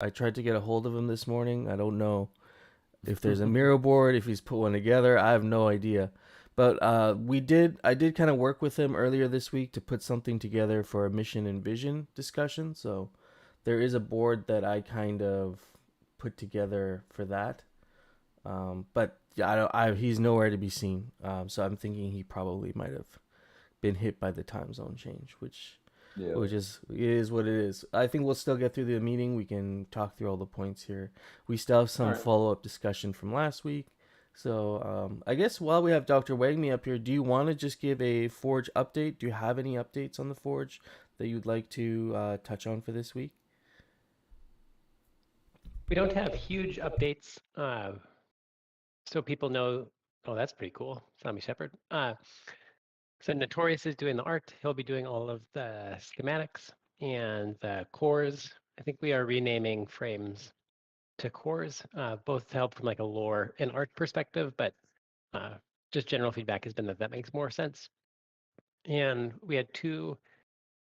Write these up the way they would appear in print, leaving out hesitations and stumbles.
I tried to get a hold of him this morning. I don't know if there's a Miro board, if he's put one together. I have no idea. But I did kind of work with him earlier this week to put something together for a mission and vision discussion. So there is a board that I kind of put together for that. But yeah, he's nowhere to be seen. So I'm thinking he probably might have been hit by the time zone change, Yeah. which is what it is. I think we'll still get through the meeting. We can talk through all the points here. We still have All some right. follow up discussion from last week. So I guess while we have Dr. Wagme up here, do you want to just give a Forge update? Do you have any updates on the Forge that you'd like to touch on for this week? We don't have huge updates, so people know. Oh, that's pretty cool, Sami Shepard. So Notorious is doing the art. He'll be doing all of the schematics and the cores. I think we are renaming frames to cores, both to help from like a lore and art perspective, but uh, just general feedback has been that that makes more sense. And we had two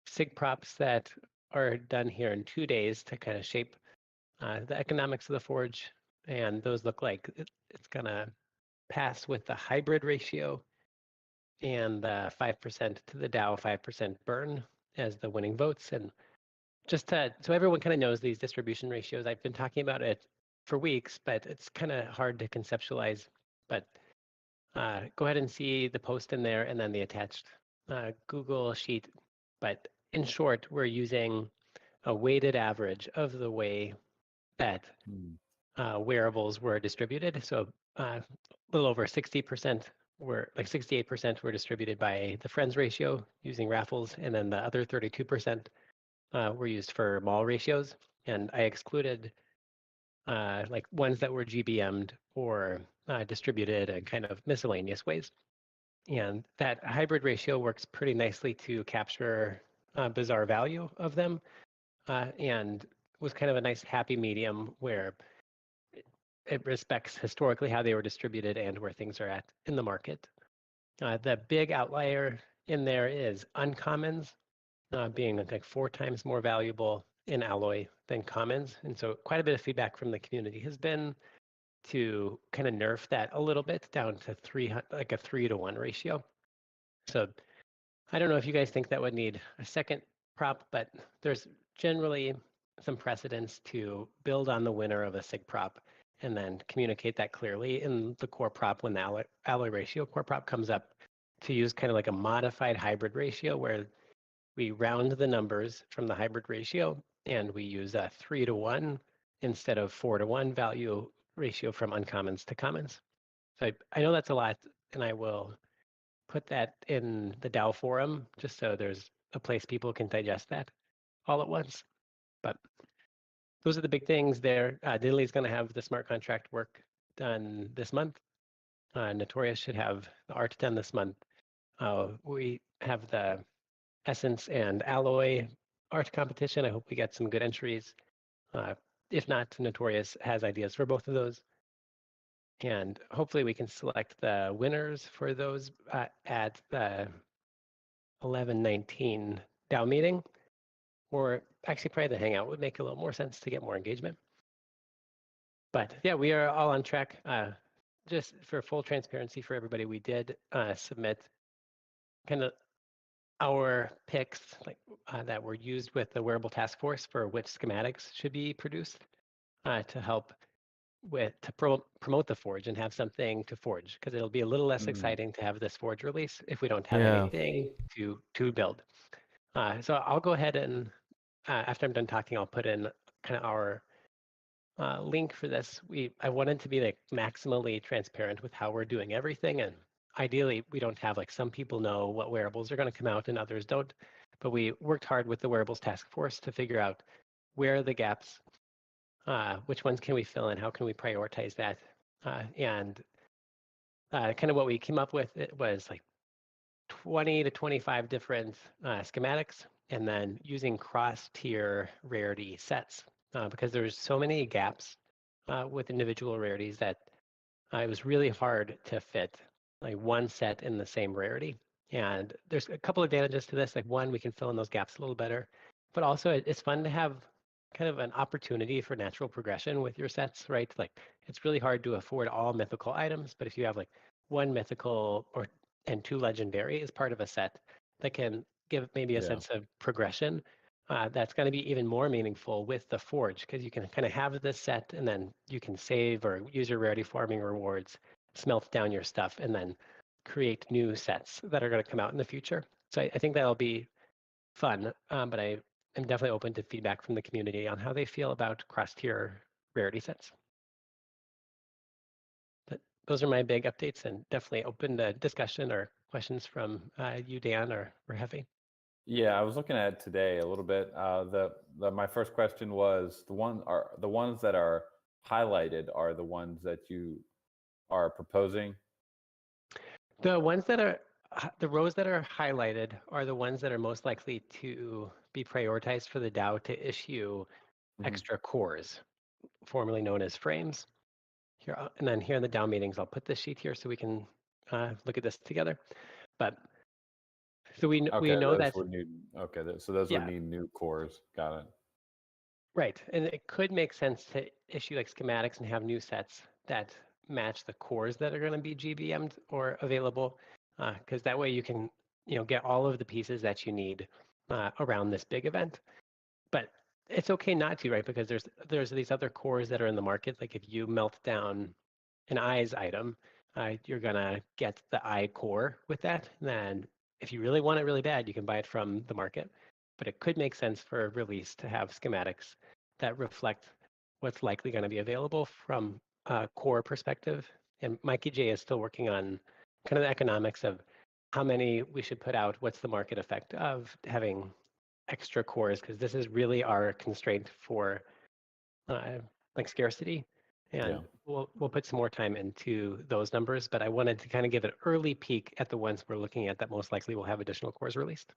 SIG props that are done here in 2 days to kind of shape the economics of the forge. And those look like it's gonna pass with the hybrid ratio and the 5% to the DAO, 5% burn as the winning votes. And just so everyone kind of knows these distribution ratios, I've been talking about it for weeks, but it's kind of hard to conceptualize. But go ahead and see the post in there and then the attached Google sheet. But in short, we're using a weighted average of the way that Mm. wearables were distributed. So a little over 60% were like 68% were distributed by the friends ratio using raffles, and then the other 32% were used for mall ratios. And I excluded like ones that were GBM'd or distributed in kind of miscellaneous ways. And that hybrid ratio works pretty nicely to capture bizarre value of them and was kind of a nice happy medium where it respects historically how they were distributed and where things are at in the market. The big outlier in there is uncommons being like 4 times more valuable in alloy than commons. And so quite a bit of feedback from the community has been to kind of nerf that a little bit down to like a 3-to-1 ratio. So I don't know if you guys think that would need a second prop, but there's generally some precedence to build on the winner of a SIG prop and then communicate that clearly in the core prop when the alloy ratio core prop comes up to use kind of like a modified hybrid ratio where we round the numbers from the hybrid ratio and we use a 3-to-1 instead of 4-to-1 value ratio from uncommons to commons. So I know that's a lot, and I will put that in the DAO forum just so there's a place people can digest that all at once. But those are the big things there. Diddley's going to have the smart contract work done this month. Notorious should have the art done this month. We have the Essence and Alloy art competition. I hope we get some good entries. Uh, if not, Notorious has ideas for both of those. And hopefully we can select the winners for those at the 11/19 DAO meeting, or actually probably the Hangout would make a little more sense to get more engagement. But yeah, we are all on track. Just for full transparency for everybody, we did submit kind of our picks like that were used with the wearable task force for which schematics should be produced to help promote the forge and have something to forge because it'll be a little less Mm. exciting to have this forge release if we don't have Yeah. anything to build. So I'll go ahead and after I'm done talking, I'll put in kind of our link for this. I wanted to be like maximally transparent with how we're doing everything, and ideally we don't have like some people know what wearables are going to come out and others don't. But we worked hard with the wearables task force to figure out where are the gaps, which ones can we fill in, how can we prioritize that, and kind of what we came up with it was like 20 to 25 different schematics and then using cross-tier rarity sets because there's so many gaps with individual rarities that it was really hard to fit like one set in the same rarity. And there's a couple of advantages to this. Like one, we can fill in those gaps a little better, but also it's fun to have kind of an opportunity for natural progression with your sets, right? Like it's really hard to afford all mythical items, but if you have like one mythical or and two legendary as part of a set that can give maybe a Yeah. sense of progression, that's going to be even more meaningful with the Forge because you can kind of have this set and then you can save or use your rarity farming rewards, smelt down your stuff, and then create new sets that are going to come out in the future. So I think that'll be fun, but I am definitely open to feedback from the community on how they feel about cross-tier rarity sets. But those are my big updates and definitely open to discussion or questions from you, Dan, or Heavy. Yeah, I was looking at it today a little bit. My first question was the ones that are highlighted are the ones that you are proposing. The ones that are the rows that are highlighted are the ones that are most likely to be prioritized for the DAO to issue extra cores, formerly known as frames. Here, and then here in the DAO meetings, I'll put this sheet here so we can look at this together. But so we Okay, know those that would need. Okay, so those would yeah, need new cores. Got it. right, and it could make sense to issue like schematics and have new sets that match the cores that are going to be GBM'd or available, because that way you can get all of the pieces that you need around this big event. But it's okay not to, right? Because there's these other cores that are in the market. Like if you melt down an eyes item, you're gonna get the eye core with that. And then if you really want it really bad, you can buy it from the market. But it could make sense for a release to have schematics that reflect what's likely going to be available from a core perspective. And Mikey J is still working on kind of the economics of how many we should put out, what's the market effect of having extra cores, because this is really our constraint for like scarcity. Yeah. And we'll put some more time into those numbers, but I wanted to kind of give an early peek at the ones we're looking at that most likely will have additional cores released.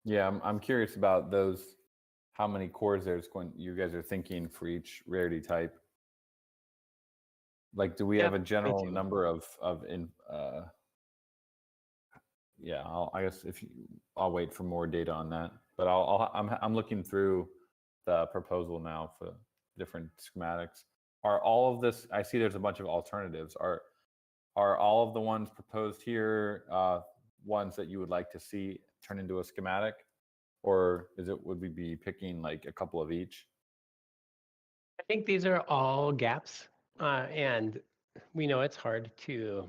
Yeah, I'm curious about those. How many cores you guys are thinking for each rarity type? Like, do we have Yep, a me general too. number of yeah, I guess I'll wait for more data on that. But I'm looking through the proposal now for different schematics. Are all of this? I see there's a bunch of alternatives. Are all of the ones proposed here ones that you would like to see turn into a schematic, or would we be picking like a couple of each? I think these are all gaps, and we know it's hard to,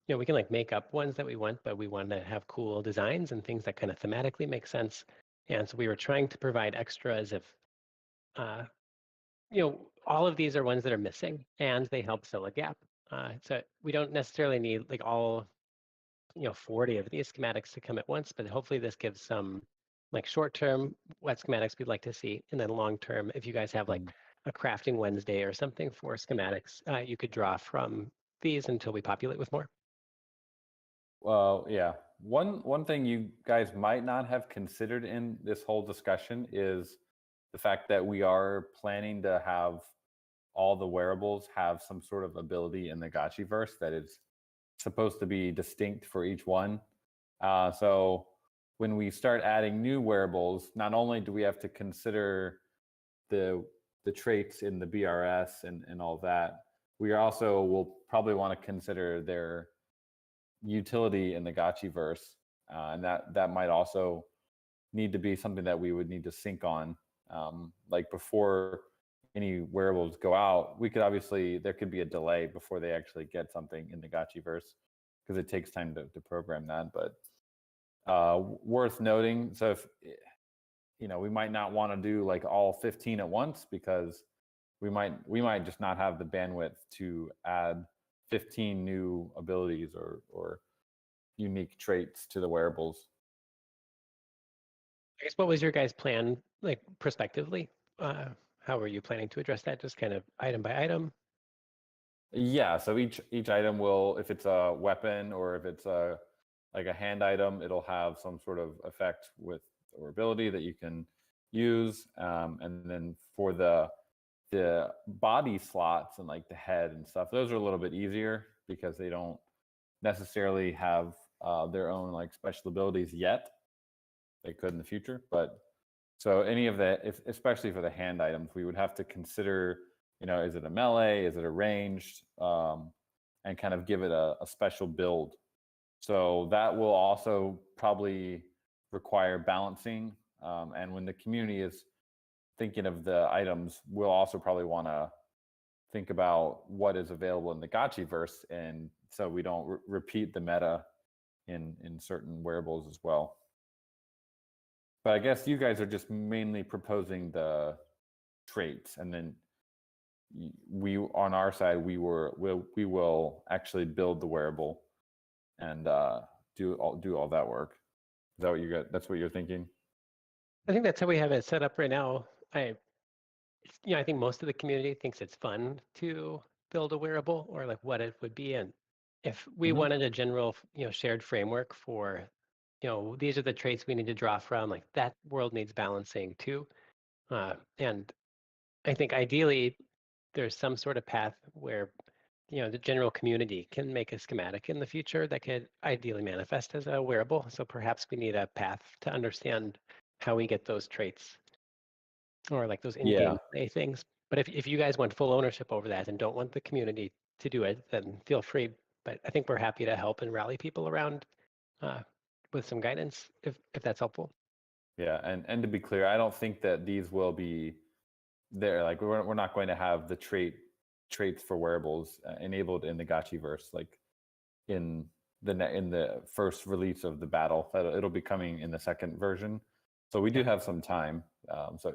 we can like make up ones that we want, but we want to have cool designs and things that kind of thematically make sense. And so we were trying to provide extras if, uh, all of these are ones that are missing and they help fill a gap. So we don't necessarily need like all 40 of these schematics to come at once, but hopefully this gives some like short term what schematics we'd like to see, and then long term, if you guys have like a crafting Wednesday or something for schematics, you could draw from these until we populate with more. Well, yeah. One thing you guys might not have considered in this whole discussion is the fact that we are planning to have all the wearables have some sort of ability in the Gotchiverse that is supposed to be distinct for each one. So when we start adding new wearables, not only do we have to consider the traits in the BRS and all that, we also will probably want to consider their utility in the Gotchiverse, and that might also need to be something that we would need to sync on. Like before any wearables go out, there could be a delay before they actually get something in the Gotchiverse because it takes time to program that. But worth noting, so if we might not want to do like all 15 at once because we might just not have the bandwidth to add 15 new abilities or unique traits to the wearables. I guess what was your guys' plan, like prospectively? How were you planning to address that? Just kind of item by item? Yeah, so each item will, if it's a weapon or if it's like a hand item, it'll have some sort of effect with or ability that you can use. And then for the body slots and like the head and stuff, those are a little bit easier because they don't necessarily have their own like special abilities yet. They could in the future, but so any of the, especially for the hand items, we would have to consider, is it a melee, is it a ranged, and kind of give it a special build. So that will also probably require balancing. And when the community is thinking of the items, we'll also probably want to think about what is available in the Gotchiverse, and so we don't repeat the meta in certain wearables as well. But I guess you guys are just mainly proposing the traits, and then we on our side we will actually build the wearable and do all that work. Is that what you got? That's what you're thinking? I think that's how we have it set up right now. I think most of the community thinks it's fun to build a wearable or like what it would be. And if we wanted a general, shared framework for, these are the traits we need to draw from, like that world needs balancing too. And I think ideally there's some sort of path where, the general community can make a schematic in the future that could ideally manifest as a wearable. So perhaps we need a path to understand how we get those traits or like those in-game play things. But if you guys want full ownership over that and don't want the community to do it, then feel free. But I think we're happy to help and rally people around with some guidance if that's helpful. Yeah, and to be clear, I don't think that these will be there. Like we're not going to have the traits for wearables enabled in the Gotchiverse, like in the first release of the battle. It'll be coming in the second version. So we do have some time. So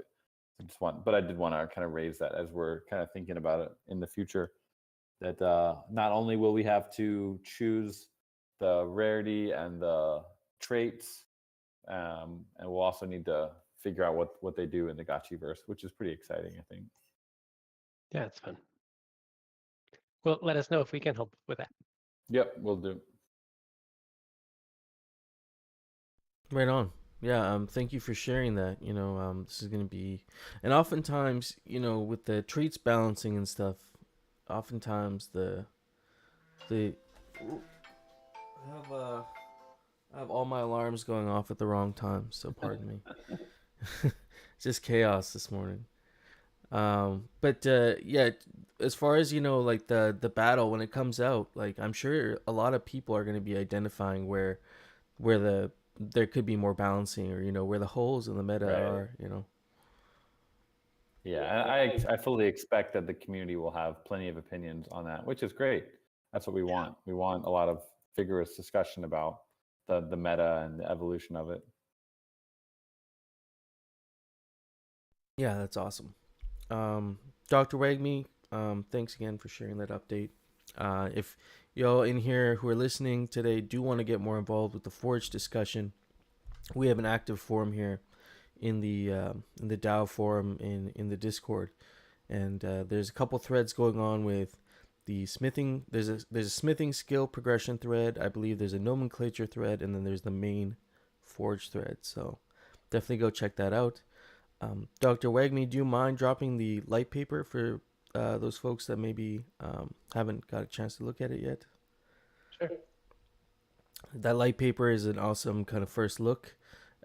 but I did want to kind of raise that as we're kind of thinking about it in the future, that not only will we have to choose the rarity and the traits, and we'll also need to figure out what they do in the Gotchiverse, which is pretty exciting, I think. Yeah, it's fun. Well, let us know if we can help with that. Yep, we'll do. Right on. Yeah, thank you for sharing that. This is gonna be, and oftentimes, with the traits balancing and stuff, oftentimes the I have all my alarms going off at the wrong time, so pardon me. It's just chaos this morning. But yeah, as far as like the battle when it comes out, like I'm sure a lot of people are gonna be identifying where there could be more balancing, or where the holes in the meta are. Yeah, I fully expect that the community will have plenty of opinions on that, which is great. That's what we want. We want a lot of vigorous discussion about the meta and the evolution of it. Yeah, that's awesome. Dr. Wagme, thanks again for sharing that update. If y'all in here who are listening today do want to get more involved with the Forge discussion, we have an active forum here in the DAO forum in the Discord, and there's a couple threads going on with the smithing. There's a smithing skill progression thread. I believe there's a nomenclature thread, and then there's the main Forge thread. So definitely go check that out. Dr. Wagme, do you mind dropping the light paper for those folks that maybe haven't got a chance to look at it yet? Sure. That light paper is an awesome kind of first look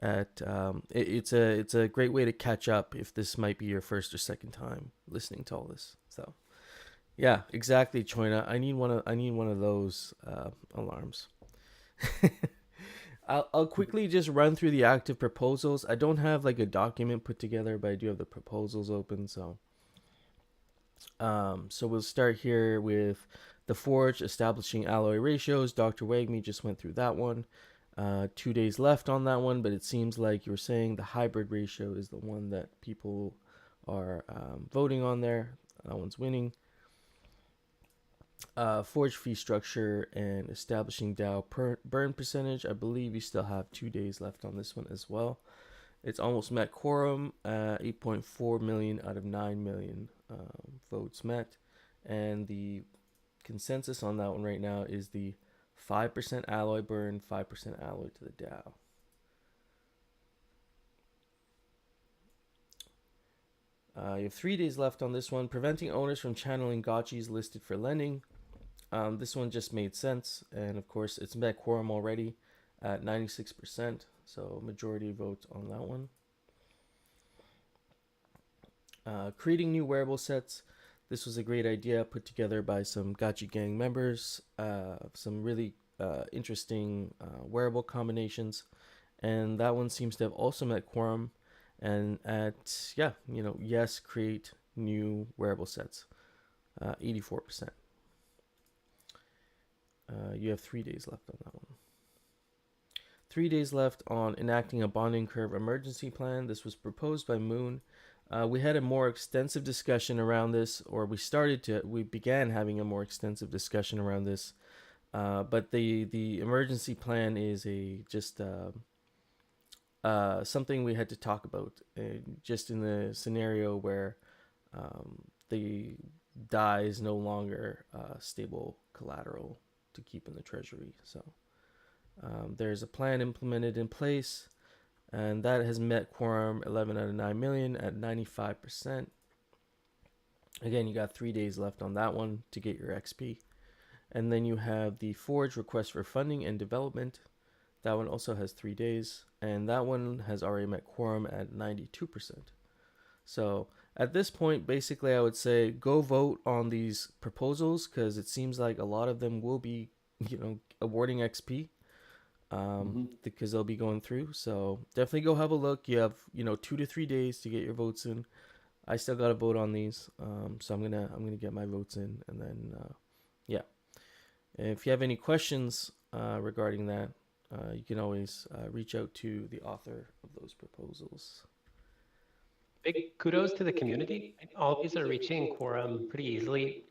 at it's a great way to catch up if this might be your first or second time listening to all this. So yeah, exactly, Choina. I need one of those alarms. I'll quickly just run through the active proposals. I don't have like a document put together, but I do have the proposals open. So we'll start here with the Forge establishing alloy ratios. Dr. Wagme just went through that one. 2 days left on that one, but it seems like you were saying the hybrid ratio is the one that people are voting on there. That one's winning. Forge fee structure and establishing DAO burn percentage. I believe you still have 2 days left on this one as well. It's almost met quorum. 8.4 million out of 9 million votes met, and the consensus on that one right now is the 5% alloy burn, 5% alloy to the DAO. You have 3 days left on this one. Preventing owners from channeling gotchis listed for lending. This one just made sense, and of course, it's met quorum already at 96%, so majority vote on that one. Creating new wearable sets. This was a great idea put together by some Gachi Gang members. Some really interesting wearable combinations, and that one seems to have also met quorum. And yes, create new wearable sets. 84%. You have 3 days left on that one. 3 days left on enacting a bonding curve emergency plan. This was proposed by Moon. We had a more extensive discussion around this, or we began having a more extensive discussion around this. But the emergency plan is something we had to talk about, just in the scenario where the DAI is no longer stable collateral to keep in the treasury. So there's a plan implemented in place, and that has met quorum 11 out of 9 million at 95%. Again, you got 3 days left on that one to get your XP. And then you have the Forge request for funding and development. That one also has 3 days, and that one has already met quorum at 92%. So at this point, basically, I would say go vote on these proposals, because it seems like a lot of them will be, awarding XP, because they'll be going through. So definitely go have a look. You have 2 to 3 days to get your votes in. I still got to vote on these, so I'm gonna get my votes in, and then yeah. If you have any questions regarding that, you can always reach out to the author of those proposals. Big kudos to the community. All of these are reaching quorum pretty easily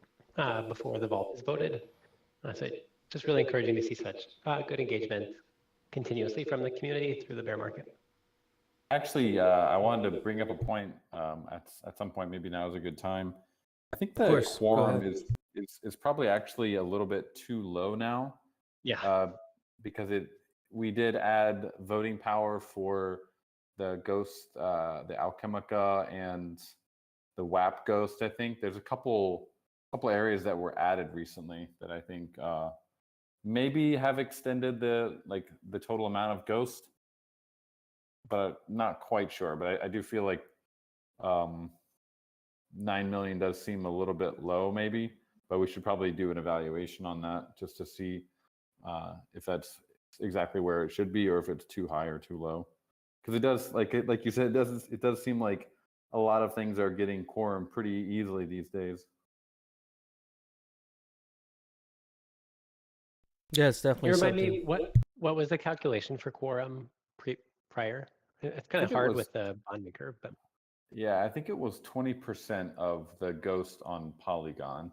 before the vault is voted. So just really encouraging to see such good engagement continuously from the community through the bear market. Actually, I wanted to bring up a point at some point. Maybe now is a good time. I think the quorum is probably actually a little bit too low now. Yeah. Because we did add voting power for the Ghost, the Alchemica, and the WAP Ghost. I think there's a couple areas that were added recently that I think maybe have extended the total amount of Ghost, but not quite sure. But I do feel like 9 million does seem a little bit low, maybe. But we should probably do an evaluation on that just to see if that's exactly where it should be, or if it's too high or too low. Because it does, like you said, it does seem like a lot of things are getting quorum pretty easily these days. Yeah, it's definitely Remind something. me, what was the calculation for quorum prior? It's kind of hard with the bonding curve, but yeah, I think it was 20% of the Ghost on Polygon.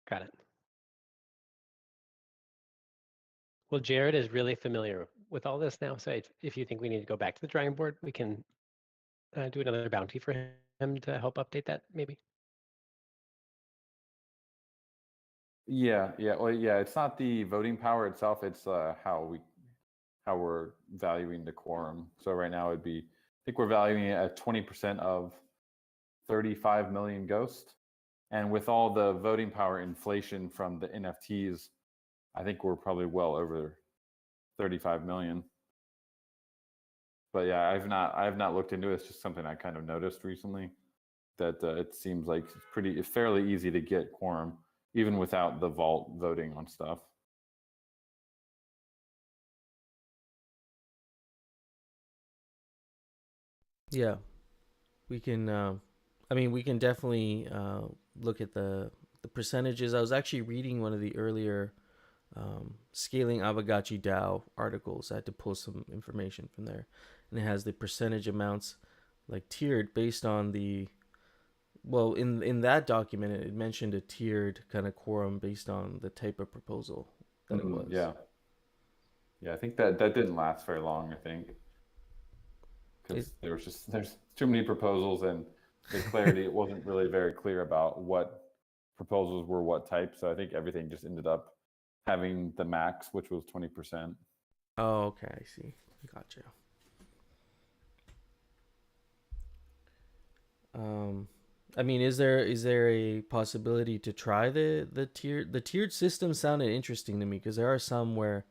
Got it. Well, Jared is really familiar with all this now, so if you think we need to go back to the drawing board, we can do another bounty for him to help update that, maybe. Yeah. Well, yeah, it's not the voting power itself; it's how we're valuing the quorum. So right now it'd be, I think we're valuing it at 20% of 35 million Ghost, and with all the voting power inflation from the NFTs, I think we're probably well over 35 million. But yeah, I've not looked into it. It's just something I kind of noticed recently, that it seems like it's fairly easy to get quorum even without the vault voting on stuff. Yeah, we can. We can definitely look at the percentages. I was actually reading one of the earlier scaling Aavegotchi DAO articles. I had to pull some information from there, and it has the percentage amounts like tiered based on the. Well, in that document, it mentioned a tiered kind of quorum based on the type of proposal that it was. Yeah. I think that didn't last very long. I think because there's too many proposals, and the clarity, it wasn't really very clear about what proposals were what type. So I think everything just ended up having the max, which was 20%. Oh, okay, I see. Gotcha. I mean, is there a possibility to try the tiered system? Sounded interesting to me because there are some where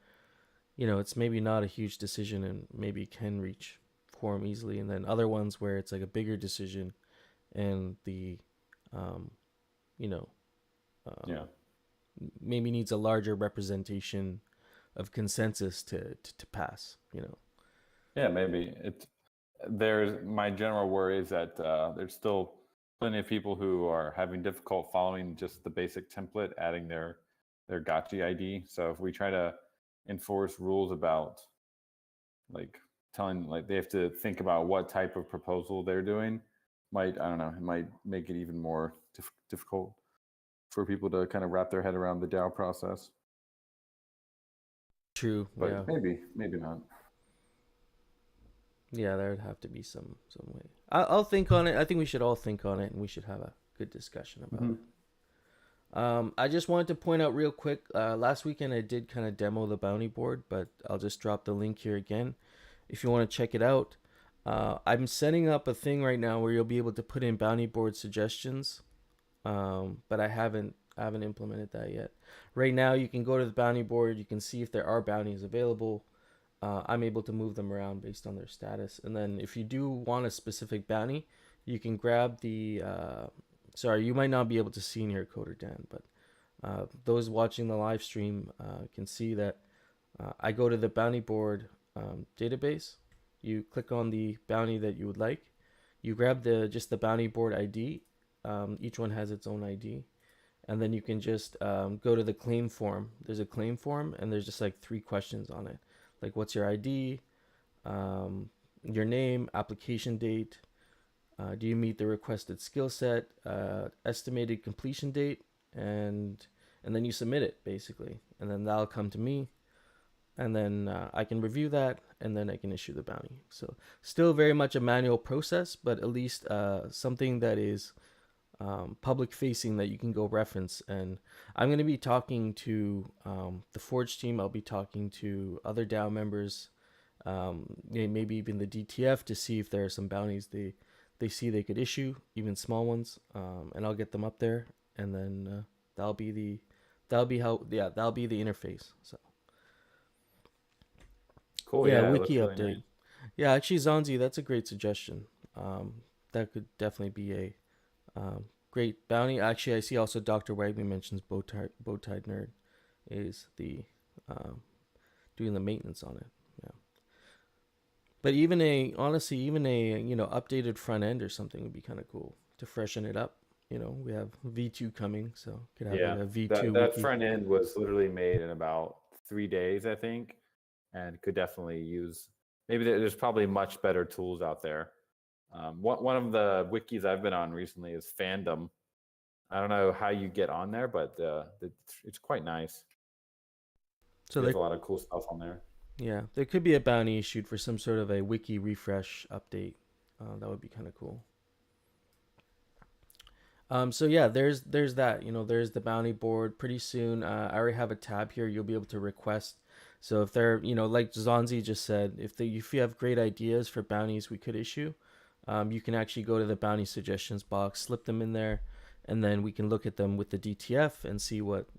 it's maybe not a huge decision and maybe can reach quorum easily, and then other ones where it's like a bigger decision and the um, you know Yeah. maybe needs a larger representation of consensus to pass. Yeah, maybe there's my general worry is that there's still plenty of people who are having difficult following just the basic template, adding their Gotchi ID. So if we try to enforce rules about like telling like they have to think about what type of proposal they're doing, might I don't know, it might make it even more difficult for people to kind of wrap their head around the DAO process. True. Yeah. But maybe not. Yeah, there would have to be some way. I'll think on it. I think we should all think on it, and we should have a good discussion about it. I just wanted to point out real quick. Last weekend I did kind of demo the bounty board, but I'll just drop the link here again if you want to check it out. I'm setting up a thing right now where you'll be able to put in bounty board suggestions, but I haven't implemented that yet. Right now, you can go to the bounty board. You can see if there are bounties available. I'm able to move them around based on their status. And then if you do want a specific bounty, you can grab the. Sorry, you might not be able to see in here, Coder Dan, but those watching the live stream can see that I go to the bounty board database. You click on the bounty that you would like. You grab just the bounty board ID. Each one has its own ID. And then you can just go to the claim form. There's a claim form, and there's just like 3 questions on it. Like, what's your ID, your name, application date, do you meet the requested skill set, estimated completion date, and then you submit it basically, and then that'll come to me, and then I can review that, and then I can issue the bounty. So still very much a manual process, but at least something that is public facing that you can go reference. And I'm going to be talking to the Forge team. I'll be talking to other DAO members, maybe even the DTF, to see if there are some bounties they see they could issue, even small ones, and I'll get them up there, and then that'll be the interface. So Cool. yeah, Yeah, it wiki looks really update. nice. Yeah, actually, Zanzi, that's a great suggestion. That could definitely be a great bounty. Actually, I see also Dr. Wagman mentions Bowtied Nerd is the doing the maintenance on it. Yeah, but even a updated front end or something would be kind of cool to freshen it up. We have V2 coming, so could have Yeah, a V2 that wiki. front end was literally made in about 3 days, I think, and could definitely use. Maybe there's probably much better tools out there. One of the wikis I've been on recently is Fandom. I don't know how you get on there, but it's quite nice. So There's a lot of cool stuff on there. yeah, there could be a bounty issued for some sort of a wiki refresh update. That would be kind of cool. So yeah, there's that. There's the bounty board. Pretty soon, I already have a tab here. You'll be able to request. So if they're, like Zonzi just said, if you have great ideas for bounties we could issue, you can actually go to the bounty suggestions box, slip them in there, and then we can look at them with the DTF and see what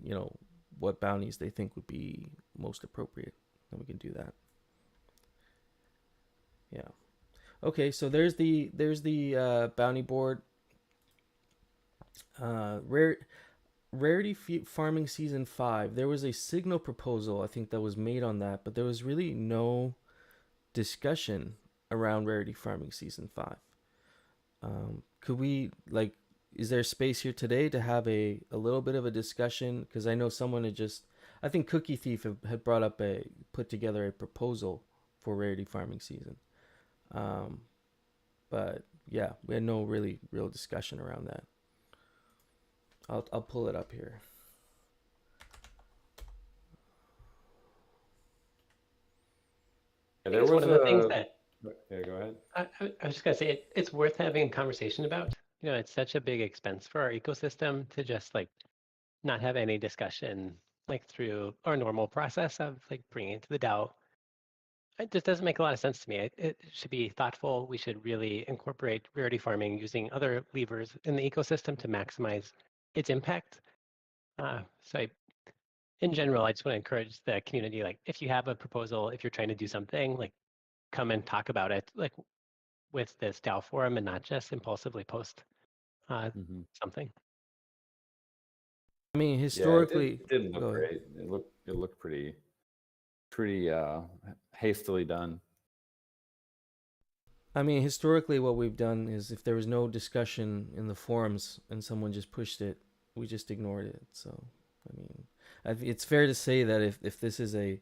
bounties they think would be most appropriate. And we can do that. Yeah. Okay, so there's the bounty board. Rarity Farming Season 5. There was a signal proposal, I think, that was made on that, but there was really no discussion around Rarity Farming Season 5. Could we, is there space here today to have a little bit of a discussion? Because I know someone I think Cookie Thief had put together a proposal for Rarity Farming Season. But yeah, we had no really real discussion around that. I'll pull it up here. Yeah, I think it's one of the things that Yeah, go ahead. I was just gonna say it's worth having a conversation about. It's such a big expense for our ecosystem to just not have any discussion through our normal process of bringing it to the DAO. it just doesn't make a lot of sense to me. It should be thoughtful. We should really incorporate rarity farming using other levers in the ecosystem to maximize its impact. So in general, I just want to encourage the community, like if you have a proposal, if you're trying to do something, like come and talk about it, like with this DAO forum and not just impulsively post Mhm. something. I mean, Yeah, historically, it didn't go look ahead. great. It looked pretty hastily done. I mean, historically, what we've done is if there was no discussion in the forums and someone just pushed it, we just ignored it. So, I mean, it's fair to say that if this is a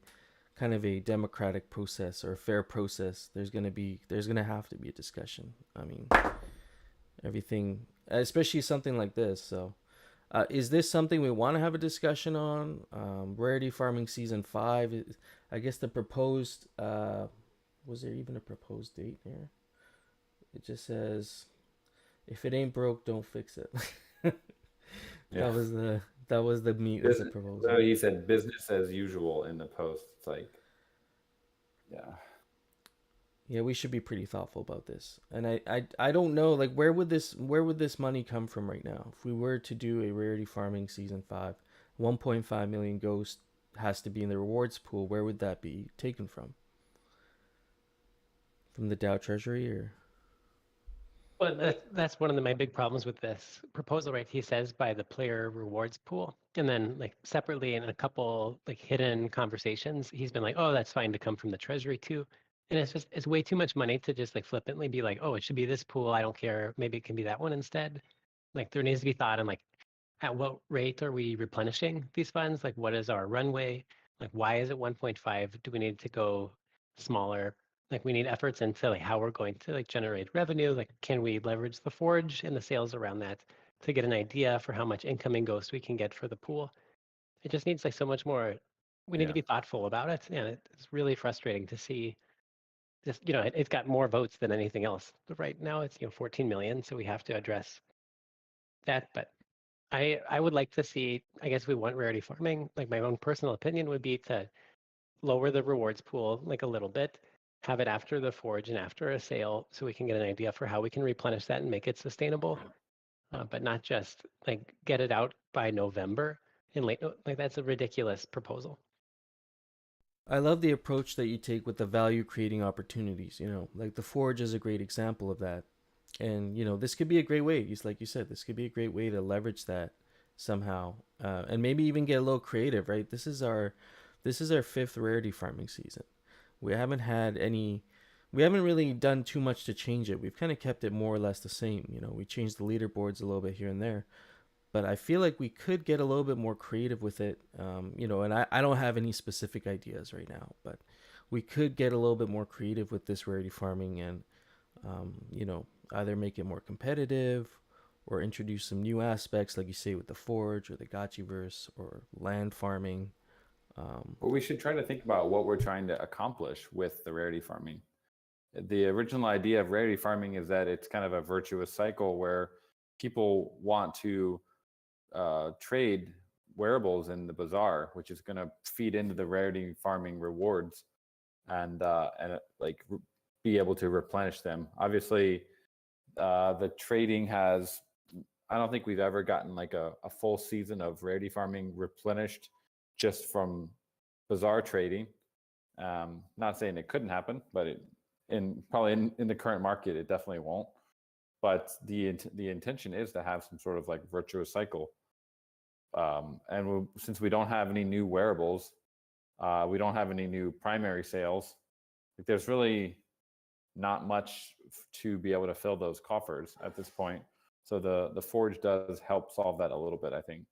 kind of a democratic process or a fair process, there's gonna have to be a discussion. I mean, everything, especially something like this. So, is this something we want to have a discussion on? Rarity farming season 5. I guess the proposed. Was there even a proposed date here? It just says, "If it ain't broke, don't fix it." Yeah. That was the meat of the proposal. So he said business as usual in the post. It's like, yeah. Yeah, we should be pretty thoughtful about this. And I don't know, like where would this money come from right now? If we were to do a rarity farming season 5, 1.5 million ghost has to be in the rewards pool. Where would that be taken from? From the DAO treasury or? Well, that's one of my big problems with this proposal, right? He says by the player rewards pool, and then like separately in a couple like hidden conversations, he's been like, "Oh, that's fine to come from the treasury too," and it's way too much money to just like flippantly be like, "Oh, it should be this pool. I don't care. Maybe it can be that one instead." Like there needs to be thought on like at what rate are we replenishing these funds? Like what is our runway? Like why is it 1.5? Do we need to go smaller? Like we need efforts into like how we're going to like generate revenue. Like can we leverage the forge and the sales around that to get an idea for how much incoming ghost we can get for the pool? It just needs like so much more. We need to Yeah. be thoughtful about it, and it's really frustrating to see. Just it's got more votes than anything else. But right now, it's 14 million, so we have to address that. But I would like to see. I guess we want rarity farming. Like my own personal opinion would be to lower the rewards pool like a little bit, have it after the forge and after a sale, so we can get an idea for how we can replenish that and make it sustainable, but not just like get it out by November in late. Like that's a ridiculous proposal. I love the approach that you take with the value creating opportunities. Like the forge is a great example of that. And this could be a great way, just like you said, this could be a great way to leverage that somehow, and maybe even get a little creative, right? This is our fifth rarity farming season. We haven't had any. We haven't really done too much to change it. We've kind of kept it more or less the same. We changed the leaderboards a little bit here and there, but I feel like we could get a little bit more creative with it. And I don't have any specific ideas right now, but we could get a little bit more creative with this rarity farming and, either make it more competitive or introduce some new aspects, like you say, with the forge or the Gotchiverse or land farming. But we should try to think about what we're trying to accomplish with the rarity farming. The original idea of rarity farming is that it's kind of a virtuous cycle where people want to trade wearables in the bazaar, which is going to feed into the rarity farming rewards and be able to replenish them. Obviously, the trading has. I don't think we've ever gotten like a full season of rarity farming replenished just from bazaar trading. Not saying it couldn't happen, but probably in the current market, it definitely won't. But the intention is to have some sort of like virtuous cycle. Since we don't have any new wearables, we don't have any new primary sales. Like there's really not much to be able to fill those coffers at this point. So the forge does help solve that a little bit, I think.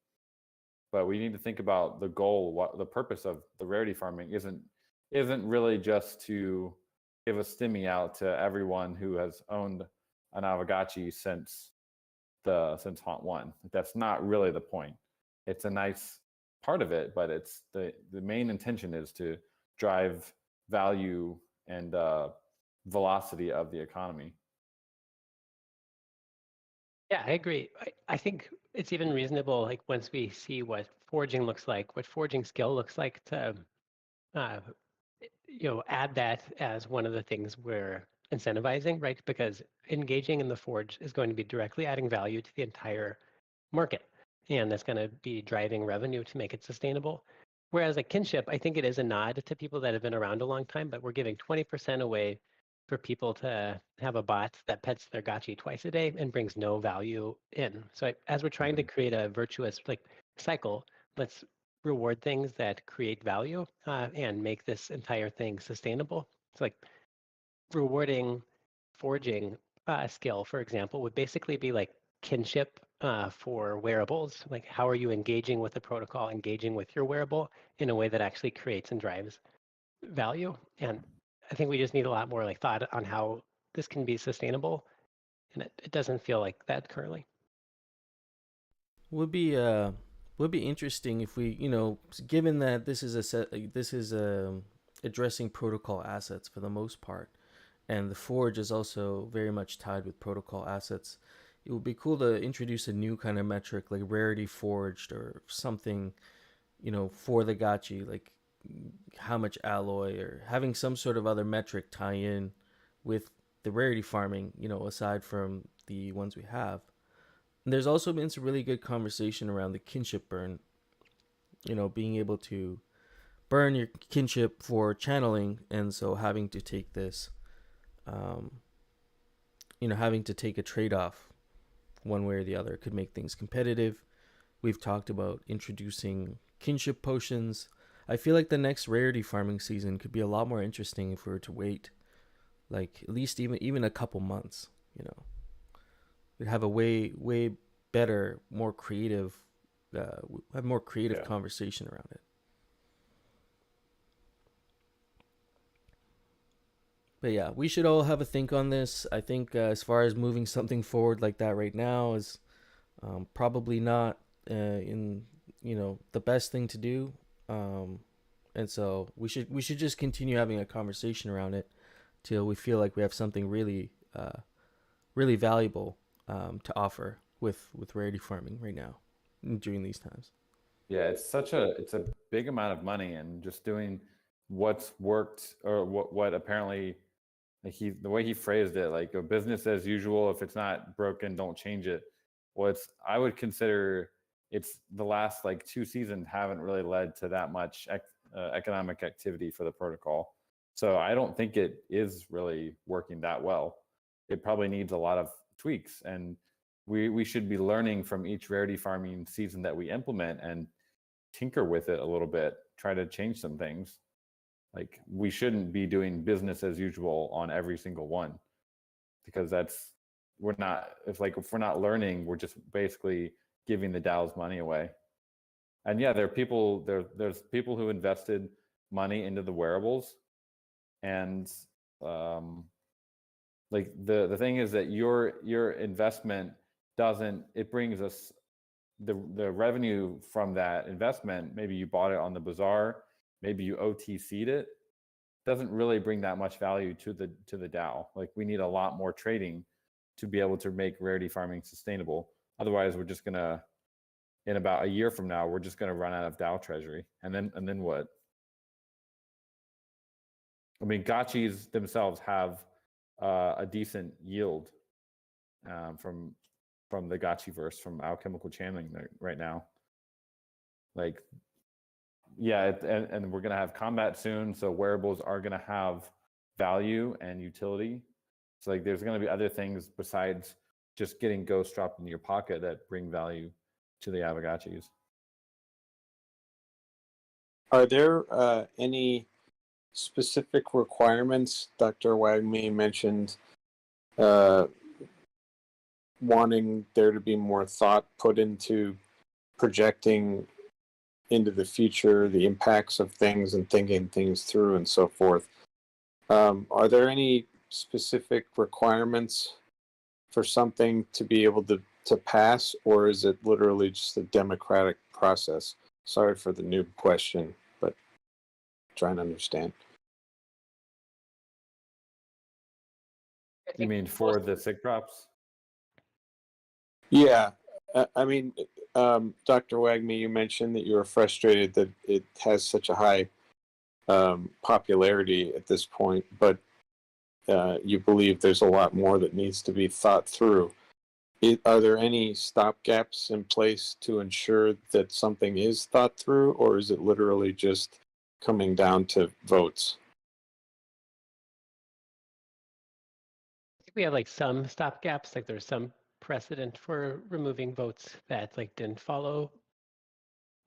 But we need to think about the goal. What the purpose of the rarity farming isn't really just to give a stimmy out to everyone who has owned an Aavegotchi since Haunt 1. That's not really the point. It's a nice part of it, but it's the main intention is to drive value and velocity of the economy. Yeah, I agree. I think it's even reasonable, like once we see what forging looks like, what forging skill looks like, to add that as one of the things we're incentivizing, right? Because engaging in the forge is going to be directly adding value to the entire market, and that's going to be driving revenue to make it sustainable. Whereas a kinship, I think it is a nod to people that have been around a long time, but we're giving 20% away for people to have a bot that pets their gotchi twice a day and brings no value in. So as we're trying to create a virtuous cycle, let's reward things that create value and make this entire thing sustainable. It's like rewarding forging skill, for example, would basically be like kinship for wearables. Like, how are you engaging with the protocol, engaging with your wearable in a way that actually creates and drives value? And I think we just need a lot more thought on how this can be sustainable, and it doesn't feel like that currently. Would be interesting if we, given that this is addressing protocol assets for the most part, and the forge is also very much tied with protocol assets. It would be cool to introduce a new kind of metric like rarity forged or something, for the gotchi, like how much alloy, or having some sort of other metric tie in with the rarity farming, aside from the ones we have. And there's also been some really good conversation around the kinship burn, being able to burn your kinship for channeling, and so having to take this, um, having to take a trade-off one way or the other could make things competitive. We've talked about introducing kinship potions. I feel like the next rarity farming season could be a lot more interesting if we were to wait, like at least even a couple months. We'd have a way better, more creative, have more creative conversation around it. But yeah, we should all have a think on this. I think as far as moving something forward like that right now is probably not in the best thing to do. And so we should just continue having a conversation around it till we feel like we have something really really valuable to offer with rarity farming right now during these times. Yeah, it's a big amount of money, and just doing what's worked, or what apparently, like the way he phrased it, like a business as usual. If it's not broken, don't change it. Well, I would consider it's the last 2 seasons haven't really led to that much economic activity for the protocol. So I don't think it is really working that well. It probably needs a lot of tweaks, and we should be learning from each rarity farming season that we implement and tinker with it a little bit, try to change some things. Like, we shouldn't be doing business as usual on every single one, because we're not, if we're not learning, we're just basically giving the DAO's money away. And yeah, there's people who invested money into the wearables, and the thing is that your investment it brings us the revenue from that investment. Maybe you bought it on the bazaar, maybe you OTC'd it, doesn't really bring that much value to the DAO. We need a lot more trading to be able to make rarity farming sustainable. Otherwise, we're just gonna, in about a year from now, we're just gonna run out of DAO treasury, and then what? I mean, gotchis themselves have a decent yield from the gotchiverse, from alchemical channeling right now. Yeah, and we're gonna have combat soon, so wearables are gonna have value and utility. So there's gonna be other things besides just getting ghost dropped in your pocket that bring value to the Aavegotchis. Are there any specific requirements? Dr. Wagme mentioned wanting there to be more thought put into projecting into the future the impacts of things and thinking things through and so forth. Are there any specific requirements for something to be able to pass, or is it literally just a democratic process? Sorry for the noob question, but trying to understand. You mean for the SIG props? Yeah, I mean, Dr. Wagme, you mentioned that you were frustrated that it has such a high popularity at this point, but you believe there's a lot more that needs to be thought through. Are there any stopgaps in place to ensure that something is thought through, or is it literally just coming down to votes? I think we have like some stopgaps, like there's some precedent for removing votes that like didn't follow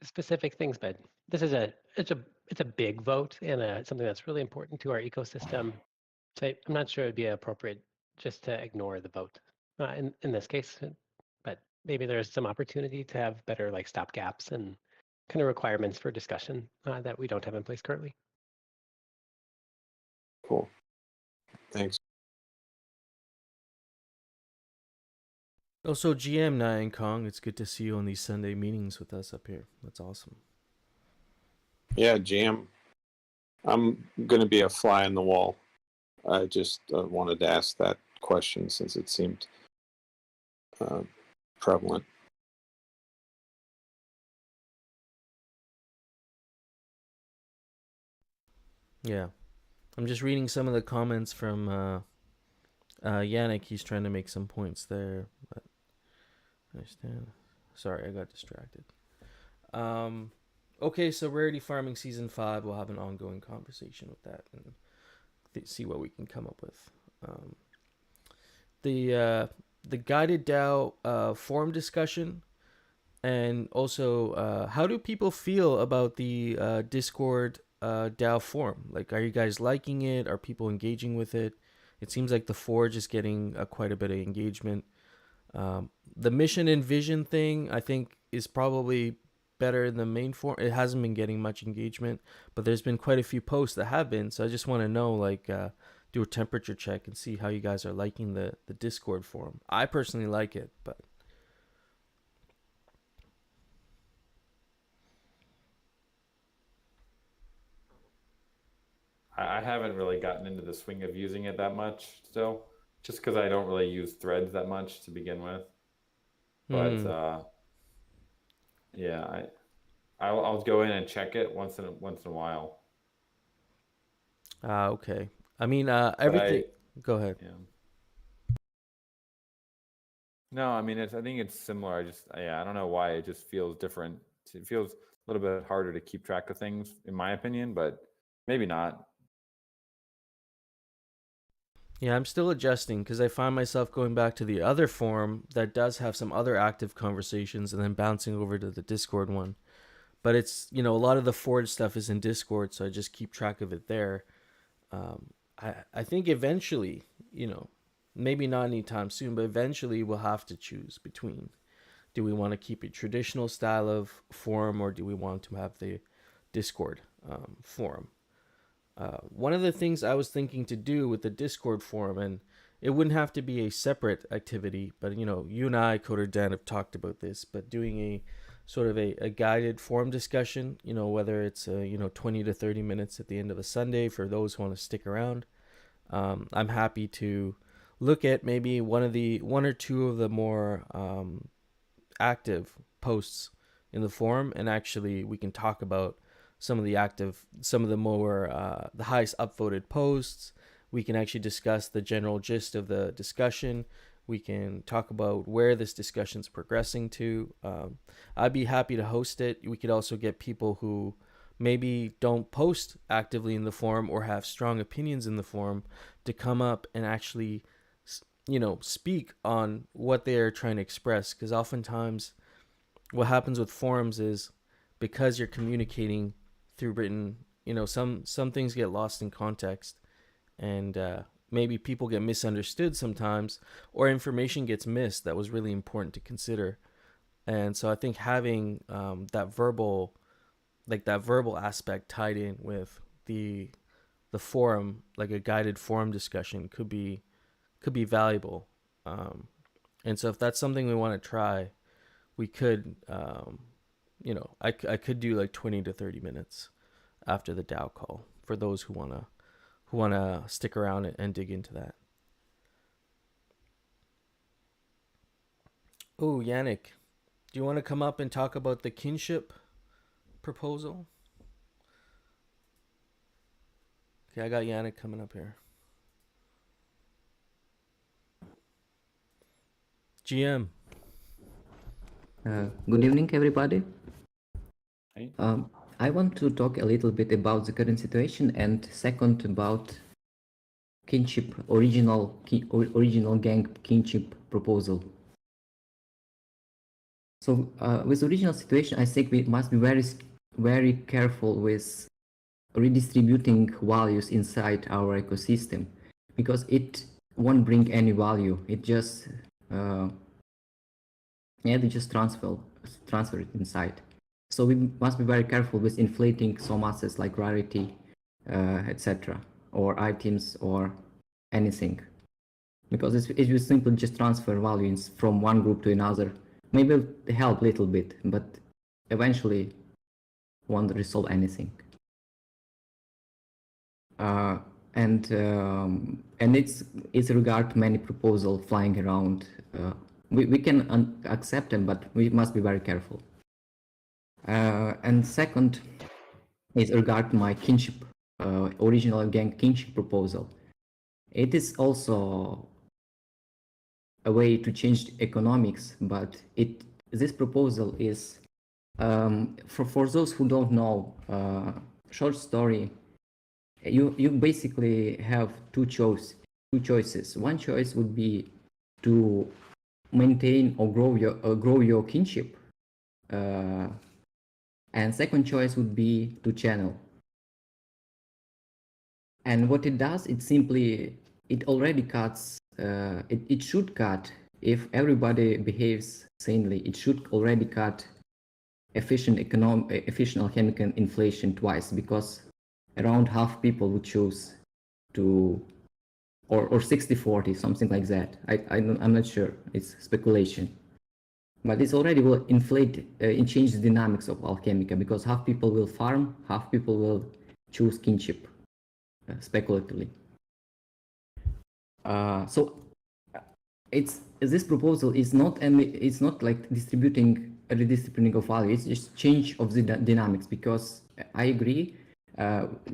specific things, but this is it's a big vote and something that's really important to our ecosystem. So I'm not sure it'd be appropriate just to ignore the vote in this case, but maybe there's some opportunity to have better like stopgaps and kind of requirements for discussion that we don't have in place currently. Cool. Thanks. Also, GM Nyan Kong, it's good to see you on these Sunday meetings with us up here. That's awesome. Yeah, GM. I'm going to be a fly on the wall. I just wanted to ask that question since it seemed prevalent. Yeah. I'm just reading some of the comments from Yannick. He's trying to make some points there. But I understand. Sorry, I got distracted. Okay, so Rarity Farming Season 5, we'll have an ongoing conversation with that and see what we can come up with. The guided DAO forum discussion, and also how do people feel about the Discord DAO forum? Like, are you guys liking it? Are people engaging with it? It seems like the Forge is getting quite a bit of engagement. The mission and vision thing, I think, is probably better in the main forum. It hasn't been getting much engagement, but there's been quite a few posts that have been. So I just want to know, like, do a temperature check and see how you guys are liking the Discord forum. I personally like it, but I haven't really gotten into the swing of using it that much still, just because I don't really use threads that much to begin with. But yeah, I'll go in and check it once in a while. okay. I mean, everything. Go ahead. Yeah. No, I mean, I think it's similar. I don't know why it just feels different. It feels a little bit harder to keep track of things, in my opinion, but maybe not. Yeah, I'm still adjusting because I find myself going back to the other forum that does have some other active conversations and then bouncing over to the Discord one. But it's, a lot of the Forge stuff is in Discord, so I just keep track of it there. I think eventually, maybe not anytime soon, but eventually we'll have to choose between, do we want to keep a traditional style of forum or do we want to have the Discord forum? One of the things I was thinking to do with the Discord forum, and it wouldn't have to be a separate activity, but you and I, Coder Dan, have talked about this, but doing a sort of a guided forum discussion, whether it's 20 to 30 minutes at the end of a Sunday for those who want to stick around. I'm happy to look at maybe one or two of the more active posts in the forum, and actually we can talk about some of the more the highest upvoted posts. We can actually discuss the general gist of the discussion. We can talk about where this discussion's progressing to. I'd be happy to host it. We could also get people who maybe don't post actively in the forum or have strong opinions in the forum to come up and actually, speak on what they're trying to express. Because oftentimes what happens with forums is, because you're communicating through written, some things get lost in context, and maybe people get misunderstood sometimes, or information gets missed that was really important to consider. And so I think having that verbal aspect tied in with the forum, like a guided forum discussion, could be valuable. And so if that's something we want to try, we could, I could do like 20 to 30 minutes after the DAO call for those who wanna stick around and dig into that. Oh, Yannick, do you want to come up and talk about the kinship proposal? Okay, I got Yannick coming up here. GM. Good evening, everybody. Hey. I want to talk a little bit about the current situation, and second about kinship, original gang kinship proposal. So with original situation, I think we must be very careful with redistributing values inside our ecosystem, because it won't bring any value. It just they just transfer it inside. So we must be very careful with inflating some assets like rarity, etc., or items or anything, because it will simply just transfer values from one group to another. Maybe it'll help a little bit, but eventually won't resolve anything. And it's regard to many proposals flying around. We can accept them, but we must be very careful. And second is regard to my kinship, original gang kinship proposal. It is also a way to change economics, but this proposal is for those who don't know. Short story. You basically have two choices. One choice would be to maintain or grow your kinship, and second choice would be to channel. And what it does, it already cuts. It should cut, if everybody behaves sanely. It should already cut efficient alchemical inflation twice, because around half people would choose to, or 60-40, something like that. I'm not sure. It's speculation. But this already will inflate and change the dynamics of Alchemica, because half people will farm, half people will choose kinship speculatively. So this proposal is not like redistributing of value. It's just change of the dynamics, because I agree.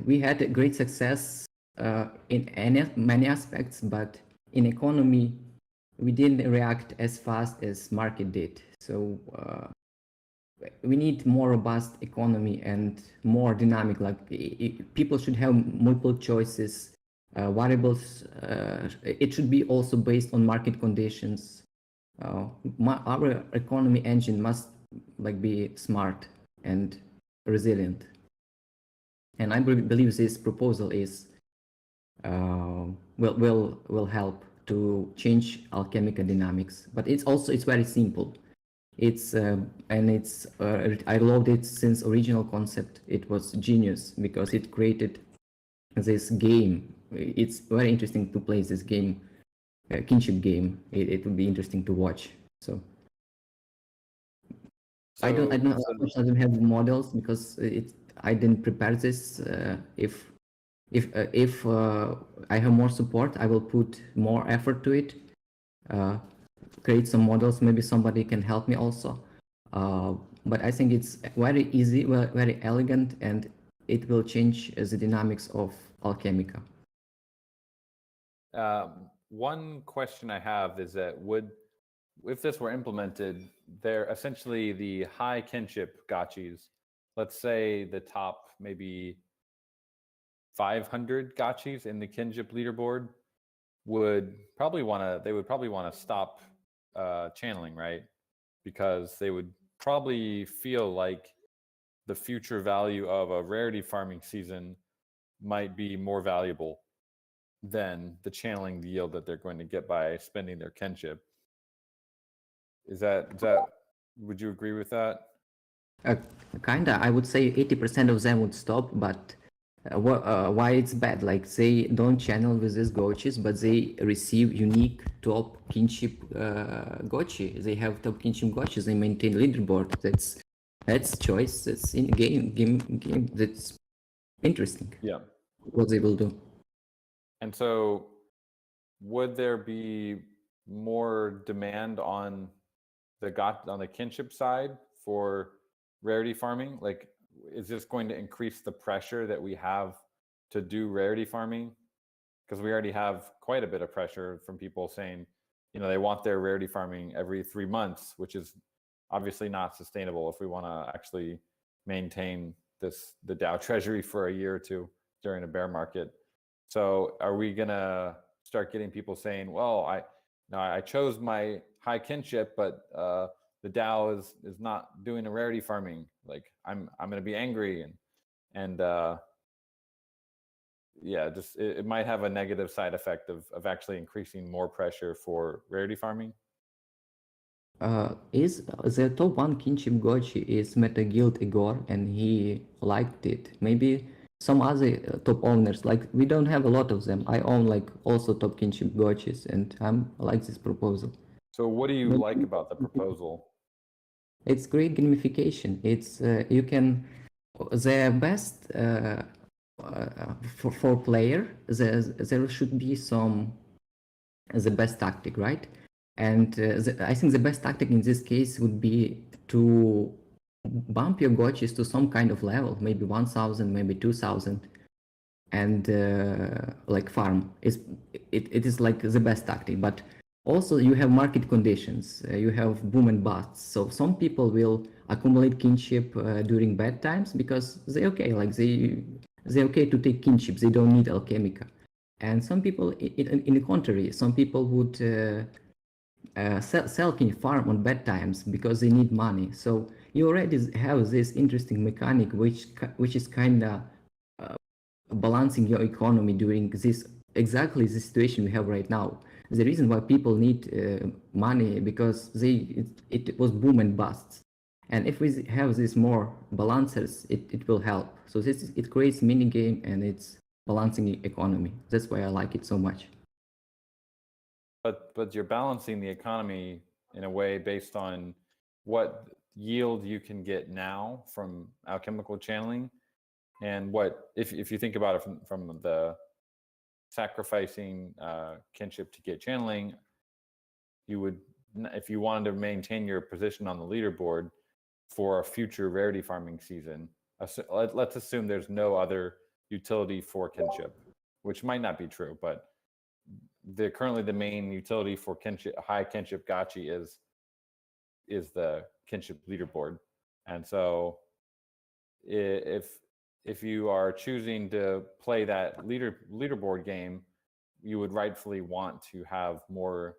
We had a great success in many aspects, but in economy, we didn't react as fast as market did. So we need more robust economy and more dynamic. Like people should have multiple choices, variables. It should be also based on market conditions. Our economy engine must be smart and resilient. And I believe this proposal is will help to change Alchemica dynamics. But it's very simple. I loved it since original concept. It was genius because it created this game. It's very interesting to play this game, kinship game. It would be interesting to watch. So I don't have models because I didn't prepare this. If I have more support, I will put more effort to it. Create some models. Maybe somebody can help me also. But I think it's very easy, very elegant, and it will change the dynamics of Alchemica. One question I have is that if this were implemented, they're essentially the high kinship gotchis. Let's say the top maybe 500 gotchis in the kinship leaderboard would probably want to stop channeling, right? Because they would probably feel like the future value of a rarity farming season might be more valuable than the channeling yield that they're going to get by spending their kinship. Is that would you agree with that? Kinda. I would say 80% of them would stop, but why it's bad? Like, they don't channel with these gotchis, but they receive unique top kinship gotchi. They have top kinship gotchis. They maintain leaderboard. That's choice. That's in game. That's interesting. Yeah. What they will do. And so, would there be more demand on the kinship side for rarity farming? Like, is this going to increase the pressure that we have to do rarity farming, because we already have quite a bit of pressure from people saying, they want their rarity farming every 3 months, which is obviously not sustainable if we want to actually maintain the DAO treasury for a year or two during a bear market. So are we gonna start getting people saying, well, I chose my high kinship, but the DAO is not doing a rarity farming. Like I'm gonna be angry and yeah, just it might have a negative side effect of actually increasing more pressure for rarity farming. Is the top one kinship Gotchi is Meta Guild Igor, and he liked it. Maybe some other top owners, like we don't have a lot of them. I own like also top kinship Gotchis, and I like this proposal. So what do you like about the proposal? It's great gamification. It's you can the best for player. There should be some the best tactic, right? And I think the best tactic in this case would be to bump your gotchis to some kind of level, maybe 1,000, maybe 2,000, and like farm. It is like the best tactic. But also you have market conditions. You have boom and busts. So some people will accumulate kinship during bad times because they're okay. Like they're okay to take kinship. They don't need Alchemica. And some people, in the contrary, some people would sell kin farm on bad times because they need money. So you already have this interesting mechanic which is kind of balancing your economy during exactly the situation we have right now. The reason why people need money because it was boom and busts. And if we have this more balancers, it will help. So it creates mini game and it's balancing the economy. That's why I like it so much. But you're balancing the economy in a way based on what yield you can get now from alchemical channeling, and what if you think about it from the sacrificing kinship to get channeling, you would, if you wanted to maintain your position on the leaderboard for a future rarity farming season, let's assume there's no other utility for kinship, which might not be true, but currently the main utility for kinship, high kinship gotchi is the kinship leaderboard. And so if you are choosing to play that leaderboard game, you would rightfully want to have more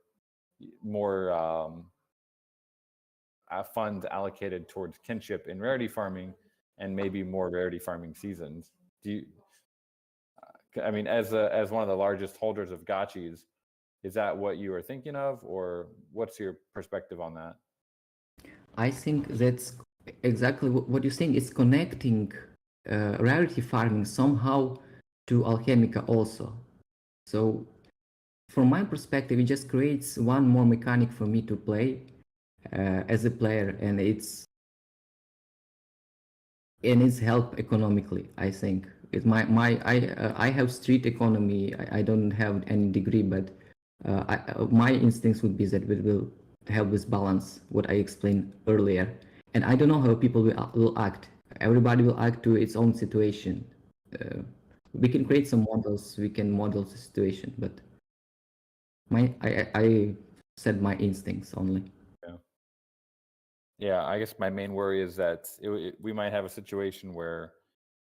funds allocated towards kinship in rarity farming, and maybe more rarity farming seasons. I mean, as one of the largest holders of gotchis, is that what you are thinking of, or what's your perspective on that? I think that's exactly what you're saying. It's connecting rarity farming somehow to Alchemica also. So from my perspective, it just creates one more mechanic for me to play as a player, and it's help economically, I think. I have street economy. I don't have any degree, but my instincts would be that we will have this balance, what I explained earlier. And I don't know how people will act. Everybody will act to its own situation. We can create some models. We can model the situation, but I said my instincts only. Yeah, I guess my main worry is that we might have a situation where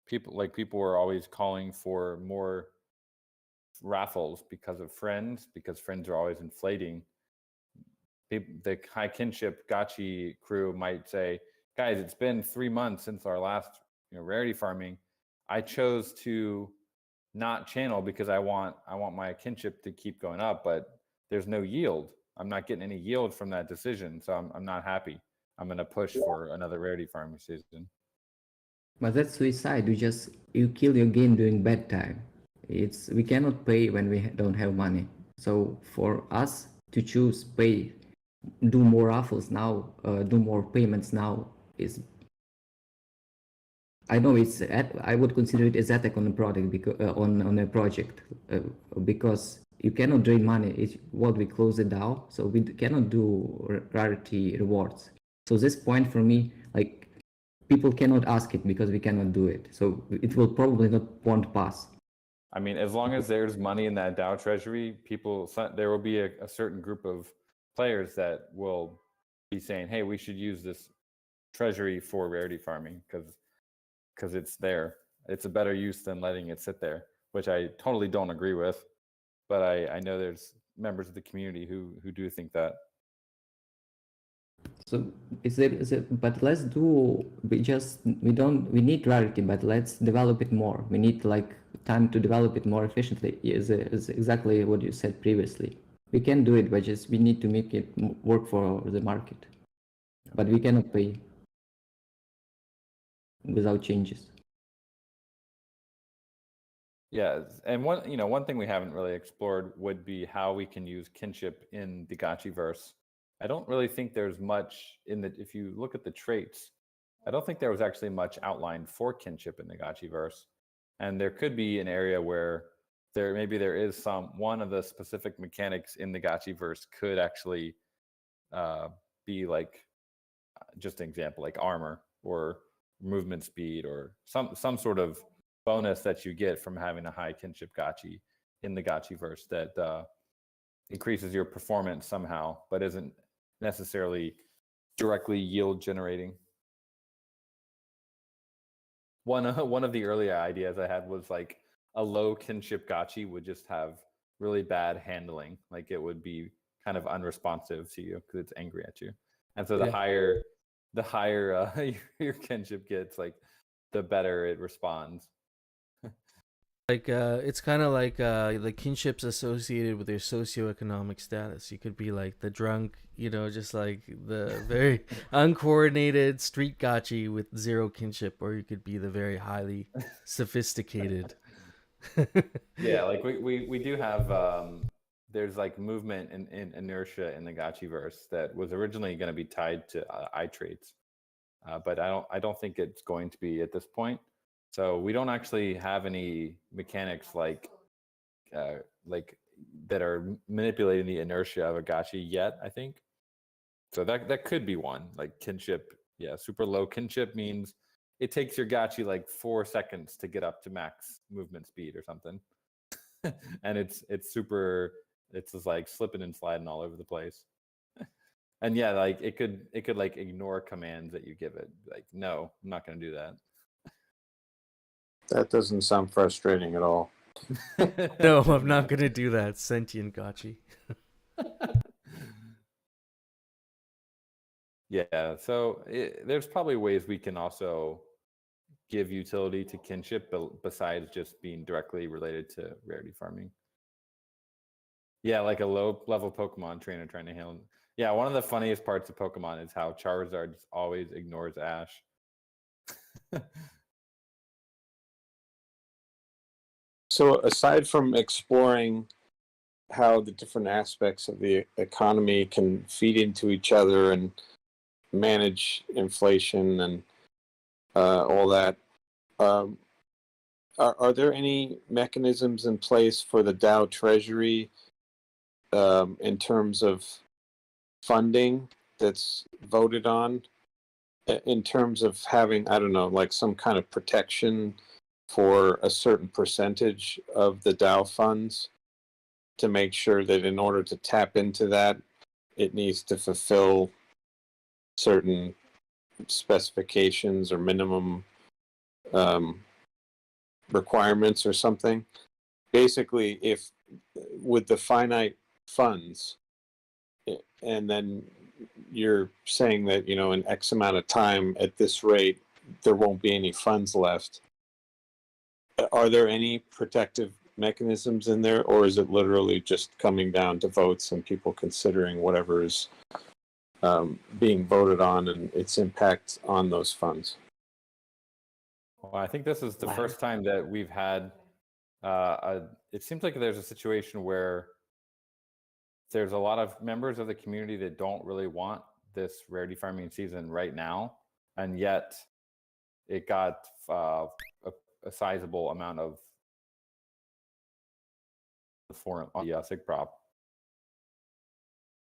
people are always calling for more raffles because friends are always inflating. The high kinship gotchi crew might say, guys, it's been 3 months since our last rarity farming. I chose to not channel because I want my kinship to keep going up, but there's no yield. I'm not getting any yield from that decision, so I'm not happy. I'm going to push for another rarity farming season. But that's suicide. You kill your game during bad time. We cannot pay when we don't have money. So for us to choose do more raffles now, do more payments now is. I know I would consider it as attack on a product on a project because you cannot drain money. It's what we close the DAO, so we cannot do rarity rewards. So this point for me, like people cannot ask it because we cannot do it. So it will probably not won't pass. I mean, as long as there's money in that DAO treasury, there will be a certain group of players that will be saying, "Hey, we should use this treasury for rarity farming because it's there. It's a better use than letting it sit there," which I totally don't agree with. But I know there's members of the community who do think that. So but let's do, we need rarity, but let's develop it more. We need like time to develop it more efficiently. Is exactly what you said previously. We can do it, but just we need to make it work for the market. But we cannot pay without changes. Yeah, and one thing we haven't really explored would be how we can use kinship in the Gotchiverse. I don't really think there's much if you look at the traits, I don't think there was actually much outlined for kinship in the Gotchiverse. And there could be an area where there is one of the specific mechanics in the Gotchiverse could actually be like, just an example, like armor or movement speed or some sort of bonus that you get from having a high kinship gotchi in the Gotchiverse that increases your performance somehow, but isn't necessarily directly yield generating. One of the earlier ideas I had was like a low kinship gotchi would just have really bad handling, like it would be kind of unresponsive to you because it's angry at you. And so the higher your kinship gets, like the better it responds. Like it's kind of like the kinships associated with your socioeconomic status. You could be like the drunk, just like the very uncoordinated street gotchi with zero kinship, or you could be the very highly sophisticated. Yeah, like we do have there's like movement and inertia in the Gotchiverse that was originally going to be tied to eye traits, but I don't think it's going to be at this point. So we don't actually have any mechanics like that are manipulating the inertia of a gotchi yet, I think. So that could be one, like kinship. Yeah, super low kinship means it takes your gotchi like 4 seconds to get up to max movement speed or something. And it's just like slipping and sliding all over the place. And yeah, like it could like ignore commands that you give it. Like, no, I'm not going to do that. That doesn't sound frustrating at all. No, I'm not gonna do that. Sentient gotchi. Yeah, so there's probably ways we can also give utility to kinship besides just being directly related to rarity farming. Yeah, like a low level Pokemon trainer trying to handle. Yeah, one of the funniest parts of Pokemon is how Charizard just always ignores Ash. So aside from exploring how the different aspects of the economy can feed into each other and manage inflation and all that, are there any mechanisms in place for the DAO treasury in terms of funding that's voted on, in terms of having, I don't know, like some kind of protection for a certain percentage of the DAO funds to make sure that in order to tap into that, it needs to fulfill certain specifications or minimum requirements or something? Basically, if with the finite funds, and then you're saying that, in X amount of time at this rate, there won't be any funds left. Are there any protective mechanisms in there, or is it literally just coming down to votes and people considering whatever is being voted on and its impact on those funds? Well, I think this is the first time that we've had it seems like there's a situation where there's a lot of members of the community that don't really want this rarity farming season right now, and yet it got a sizable amount of foreign on the SIG prop.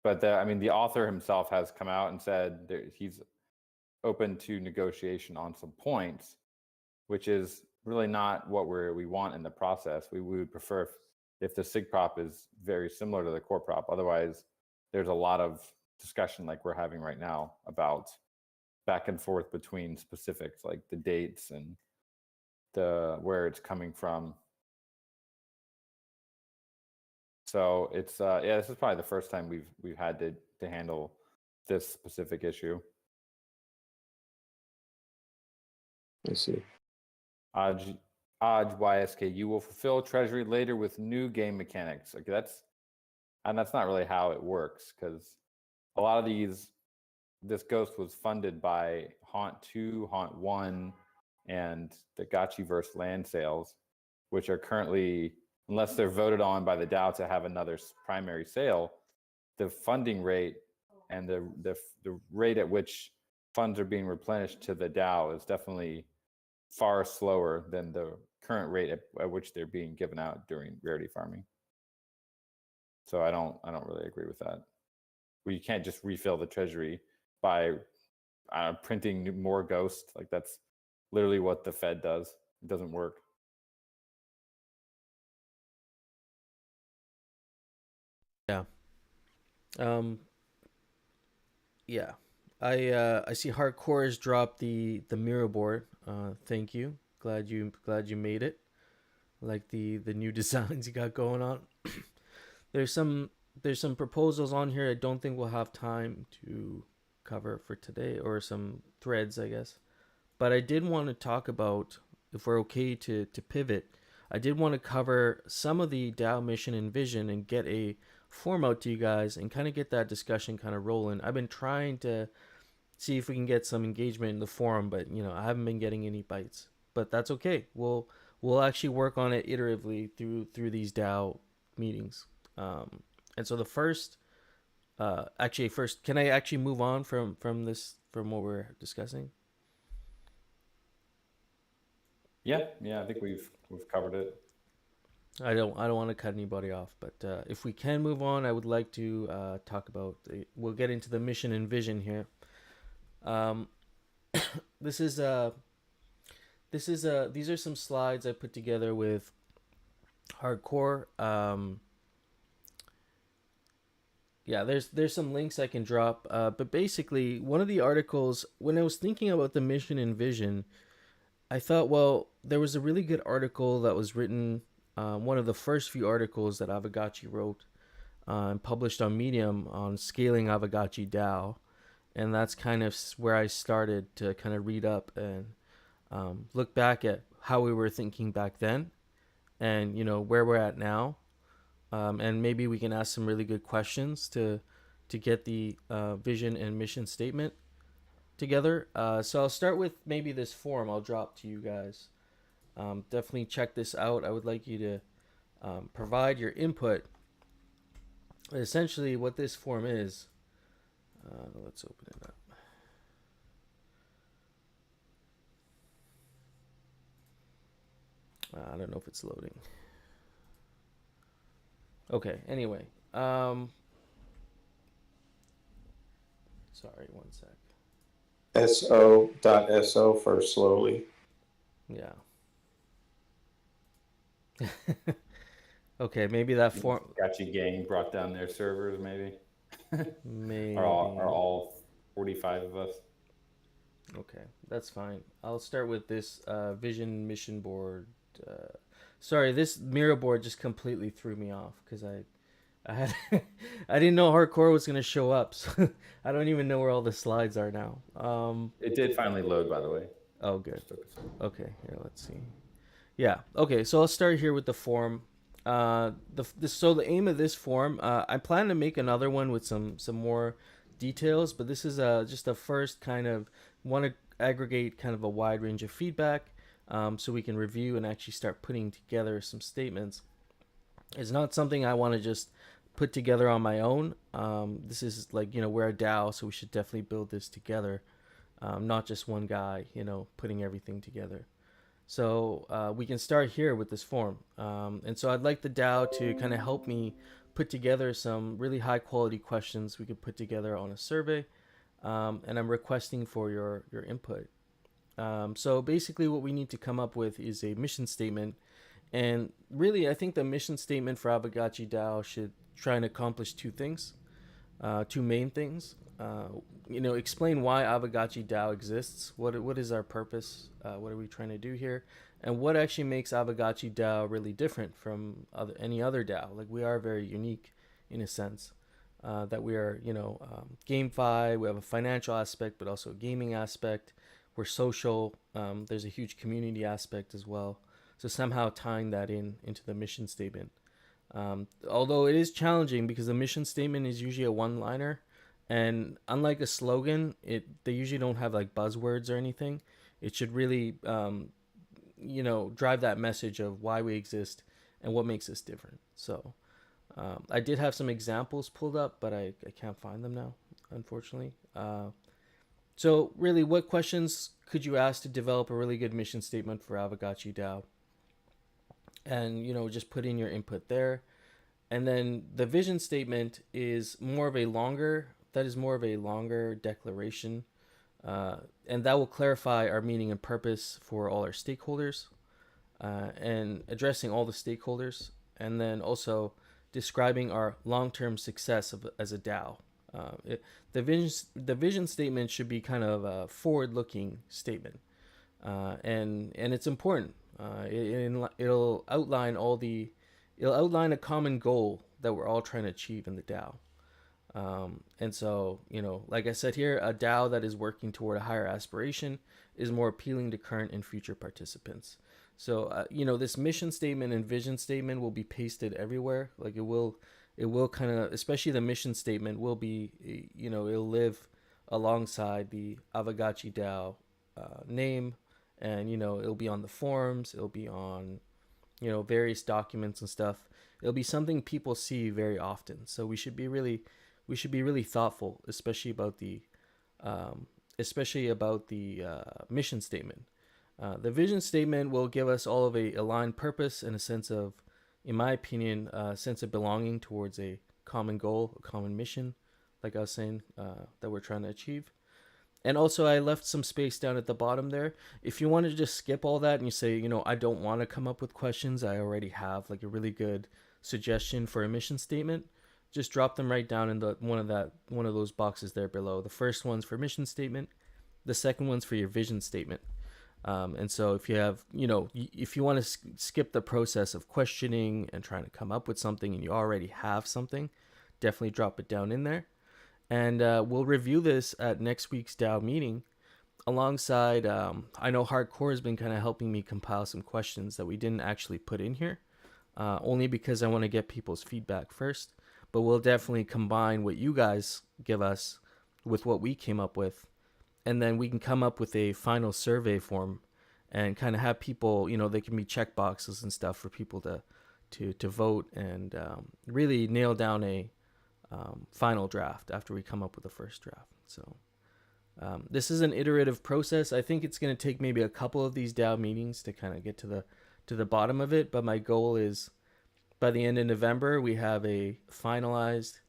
But the author himself has come out and said he's open to negotiation on some points, which is really not what we want in the process. We would prefer if the sig prop is very similar to the core prop. Otherwise, there's a lot of discussion like we're having right now about back and forth between specifics like the dates and the where it's coming from. So it's yeah, this is probably the first time we've had to handle this specific issue. I see. Aj YSK, you will fulfill treasury later with new game mechanics. Okay, that's not really how it works, because a lot of this ghost was funded by Haunt 2, Haunt 1, and the Gotchiverse land sales, which are currently, unless they're voted on by the DAO to have another primary sale, the funding rate and the rate at which funds are being replenished to the DAO is definitely far slower than the current rate at which they're being given out during rarity farming. So I don't really agree with that. Well, you can't just refill the treasury by printing more ghosts. Like, that's literally what the Fed does. It doesn't work. Yeah. Yeah. I see Hardcore has dropped the mirror board. Thank you. Glad you made it. Like the new designs you got going on. There's some proposals on here I don't think we'll have time to cover for today, or some threads, I guess. But I did want to talk about, if we're okay to pivot, I did want to cover some of the DAO mission and vision and get a form out to you guys and kind of get that discussion kind of rolling. I've been trying to see if we can get some engagement in the forum, but I haven't been getting any bites. But that's okay. We'll actually work on it iteratively through these DAO meetings. And so the first, can I actually move on from what we're discussing? Yeah, I think we've covered it. I don't want to cut anybody off, but if we can move on, I would like to talk about. We'll get into the mission and vision here. These are some slides I put together with Hardcore. Yeah, there's some links I can drop, but basically one of the articles, when I was thinking about the mission and vision, I thought, well, there was a really good article that was written, one of the first few articles that Aavegotchi wrote and published on Medium on scaling Aavegotchi DAO, and that's kind of where I started to kind of read up and look back at how we were thinking back then, and where we're at now. And maybe we can ask some really good questions to get the vision and mission statement together. So I'll start with maybe this form I'll drop to you guys. Definitely check this out. I would like you to provide your input. Essentially, what this form is. Let's open it up. I don't know if it's loading. Okay, anyway. Sorry, one sec. SO.SO for slowly. Yeah. Okay, maybe that form. Gotchi gang brought down their servers, maybe. Maybe. Are all 45 of us. Okay, that's fine. I'll start with this vision mission board. Sorry, this mirror board just completely threw me off because I had I didn't know Hardcore was gonna show up. So I don't even know where all the slides are now. It did finally load, by the way. Oh, good. Okay, here, let's see. Yeah. Okay, so I'll start here with the form. So the aim of this form, I plan to make another one with some more details, but this is just a first kind of want to aggregate kind of a wide range of feedback, so we can review and actually start putting together some statements. It's not something I want to just put together on my own. This is like, we're a DAO, so we should definitely build this together, not just one guy, putting everything together. So we can start here with this form. And so I'd like the DAO to kind of help me put together some really high quality questions we could put together on a survey. And I'm requesting for your input. So basically, what we need to come up with is a mission statement. And really, I think the mission statement for Aavegotchi DAO should try and accomplish two things, two main things. Explain why Aavegotchi DAO exists. What is our purpose? What are we trying to do here? And what actually makes Aavegotchi DAO really different from any other DAO? Like, we are very unique in a sense. That we are, GameFi. We have a financial aspect, but also a gaming aspect. We're social. There's a huge community aspect as well. So somehow tying that into the mission statement. Although it is challenging because the mission statement is usually a one-liner, and unlike a slogan, they usually don't have like buzzwords or anything. It should really, drive that message of why we exist and what makes us different. So. I did have some examples pulled up, but I can't find them now, unfortunately. So really, what questions could you ask to develop a really good mission statement for Aavegotchi DAO? And, just put in your input there. And then the vision statement is more of a longer declaration. And that will clarify our meaning and purpose for all our stakeholders, and addressing all the stakeholders. And then also describing our long-term success as a DAO. The vision statement should be kind of a forward-looking statement, and it's important. It'll outline a common goal that we're all trying to achieve in the DAO. And so, like I said here, a DAO that is working toward a higher aspiration is more appealing to current and future participants. So, this mission statement and vision statement will be pasted everywhere. Like it will kind of, especially the mission statement will be, it'll live alongside the Aavegotchi DAO name, and, it'll be on the forums, it'll be on, various documents and stuff. It'll be something people see very often. So we should be really thoughtful, especially about the mission statement. The vision statement will give us all of a aligned purpose and a sense of, in my opinion, a sense of belonging towards a common goal, a common mission, like I was saying, that we're trying to achieve. And also, I left some space down at the bottom there. If you want to just skip all that and you say, I don't want to come up with questions, I already have like a really good suggestion for a mission statement, just drop them right down in one of those boxes there below. The first one's for mission statement, the second one's for your vision statement. And so if you have, if you want to skip the process of questioning and trying to come up with something and you already have something, definitely drop it down in there. And we'll review this at next week's DAO meeting alongside, I know Hardcore has been kind of helping me compile some questions that we didn't actually put in here, only because I want to get people's feedback first. But we'll definitely combine what you guys give us with what we came up with. And then we can come up with a final survey form and kind of have people, they can be check boxes and stuff for people to vote and really nail down a final draft after we come up with the first draft. So this is an iterative process. I think it's going to take maybe a couple of these DAO meetings to kind of get to the bottom of it. But my goal is by the end of November, we have a finalized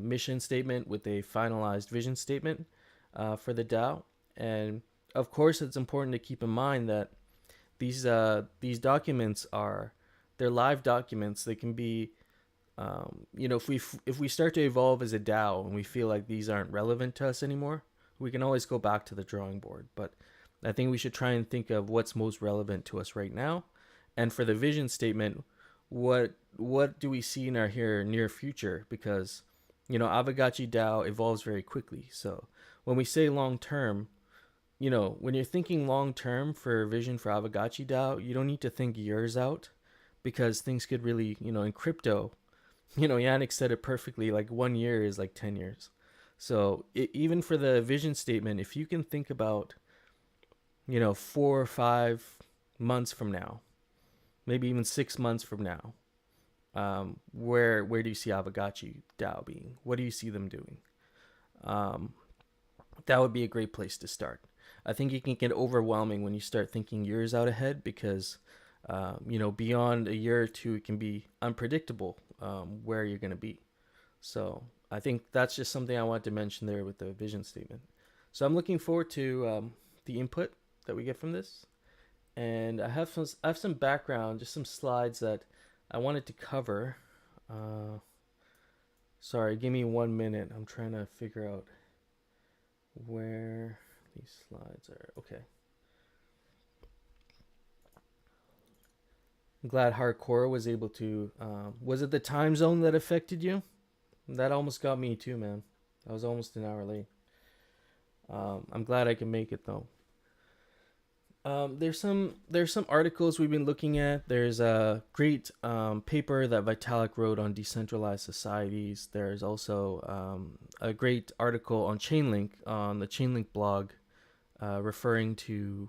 mission statement with a finalized vision statement for the DAO. And of course, it's important to keep in mind that these documents they're live documents. They can be, if we start to evolve as a DAO and we feel like these aren't relevant to us anymore, we can always go back to the drawing board. But I think we should try and think of what's most relevant to us right now. And for the vision statement, what do we see in our near future? Because Aavegotchi DAO evolves very quickly. So when we say long term, when you're thinking long term for vision for Aavegotchi DAO, you don't need to think years out, because things could really, in crypto, Yannick said it perfectly, like 1 year is like 10 years. So even for the vision statement, if you can think about, 4 or 5 months from now, maybe even 6 months from now, where do you see Aavegotchi DAO being? What do you see them doing? That would be a great place to start. I think it can get overwhelming when you start thinking years out ahead, because beyond a year or two, it can be unpredictable where you're going to be. So I think that's just something I wanted to mention there with the vision statement. So I'm looking forward to the input that we get from this. And I have some background, just some slides that I wanted to cover. Sorry, give me 1 minute. I'm trying to figure out where these slides are. Okay. I'm glad Hardcore was able to. Was it the time zone that affected you? That almost got me too, man. I was almost an hour late. I'm glad I can make it though. There's some articles we've been looking at. There's a great paper that Vitalik wrote on decentralized societies. There's also a great article on Chainlink on the Chainlink blog, referring to.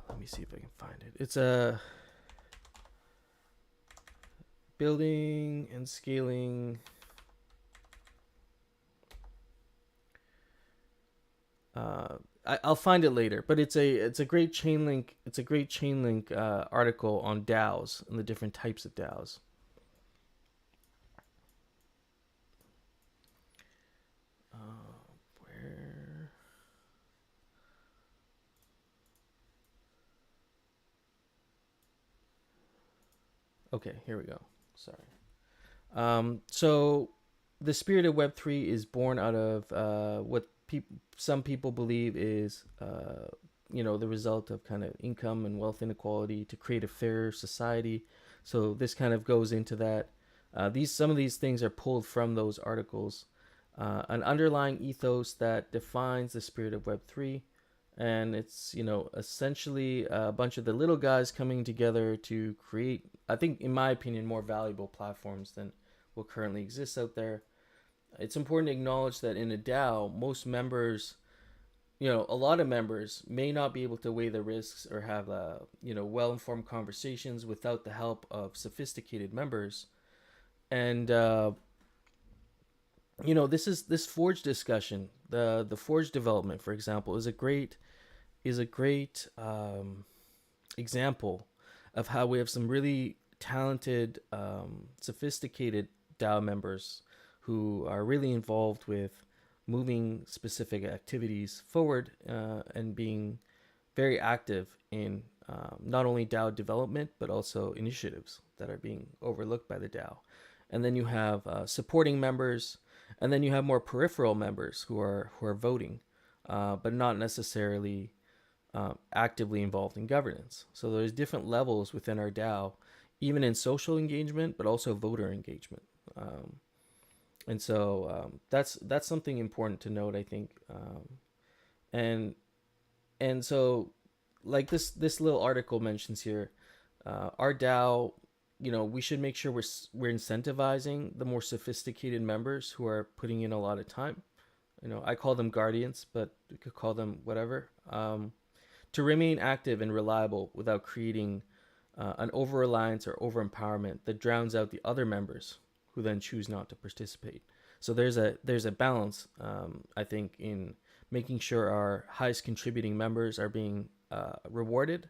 Let me see if I can find it. It's a building and scaling. I'll find it later, but it's a great Chainlink article on DAOs and the different types of DAOs. Where? Okay, here we go. Sorry. So the spirit of Web3 is born out of what some people believe is the result of kind of income and wealth inequality to create a fairer society. So this kind of goes into that. Some of these things are pulled from those articles. An underlying ethos that defines the spirit of Web3, and it's essentially a bunch of the little guys coming together to create, I think, in my opinion, more valuable platforms than what currently exists out there. It's important to acknowledge that in a DAO, most members, a lot of members may not be able to weigh the risks or have well-informed conversations without the help of sophisticated members. And this Forge discussion, the Forge development, for example, is a great example of how we have some really talented, sophisticated DAO members who are really involved with moving specific activities forward, and being very active in not only DAO development, but also initiatives that are being overlooked by the DAO. And then you have supporting members, and then you have more peripheral members who are voting, but not necessarily actively involved in governance. So there's different levels within our DAO, even in social engagement, but also voter engagement. And so that's something important to note, I think. And so, like this little article mentions here, our DAO, we should make sure we're incentivizing the more sophisticated members who are putting in a lot of time. I call them guardians, but we could call them whatever. To remain active and reliable without creating an over-reliance or over-empowerment that drowns out the other members who then choose not to participate. So there's a balance, I think, in making sure our highest contributing members are being rewarded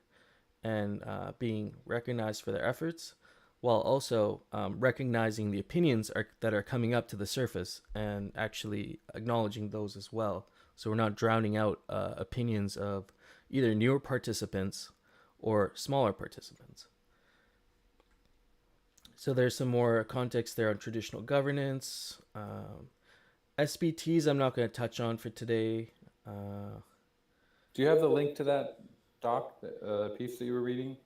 and being recognized for their efforts, while also recognizing the opinions that are coming up to the surface and actually acknowledging those as well. So we're not drowning out opinions of either newer participants or smaller participants. So there's some more context there on traditional governance. SBTs I'm not going to touch on for today. Do you have the link to that doc, piece that you were reading?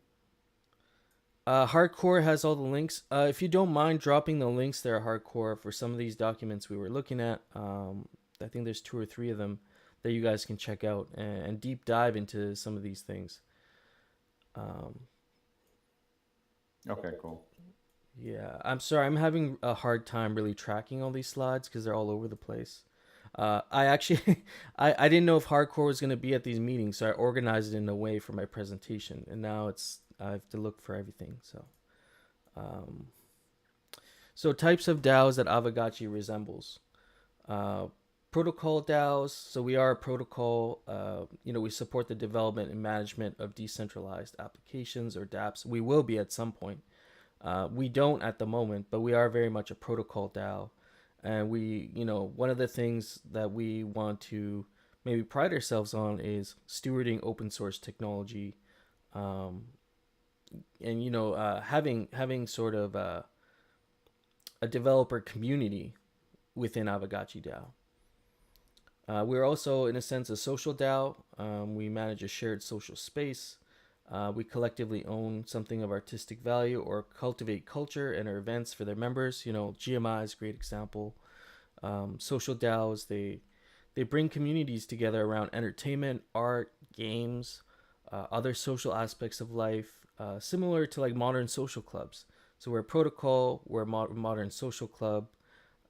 Hardcore has all the links. If you don't mind dropping the links there, Hardcore, for some of these documents we were looking at. I think there's 2 or 3 of them that you guys can check out and deep dive into some of these things. Okay, cool. Yeah, I'm sorry. I'm having a hard time really tracking all these slides because they're all over the place. I actually, I didn't know if Hardcore was going to be at these meetings, so I organized it in a way for my presentation, and now I have to look for everything. So types of DAOs that Aavegotchi resembles. Protocol DAOs. So we are a protocol. We support the development and management of decentralized applications, or dApps. We will be at some point. We don't at the moment, but we are very much a protocol DAO. And we, one of the things that we want to maybe pride ourselves on is stewarding open source technology, um, and having sort of a developer community within Aavegotchi DAO. We're also, in a sense, a social DAO. We manage a shared social space. We collectively own something of artistic value or cultivate culture and our events for their members. GMI is a great example. Social DAOs, they bring communities together around entertainment, art, games, other social aspects of life, similar to like modern social clubs. So we're a protocol, we're a modern social club.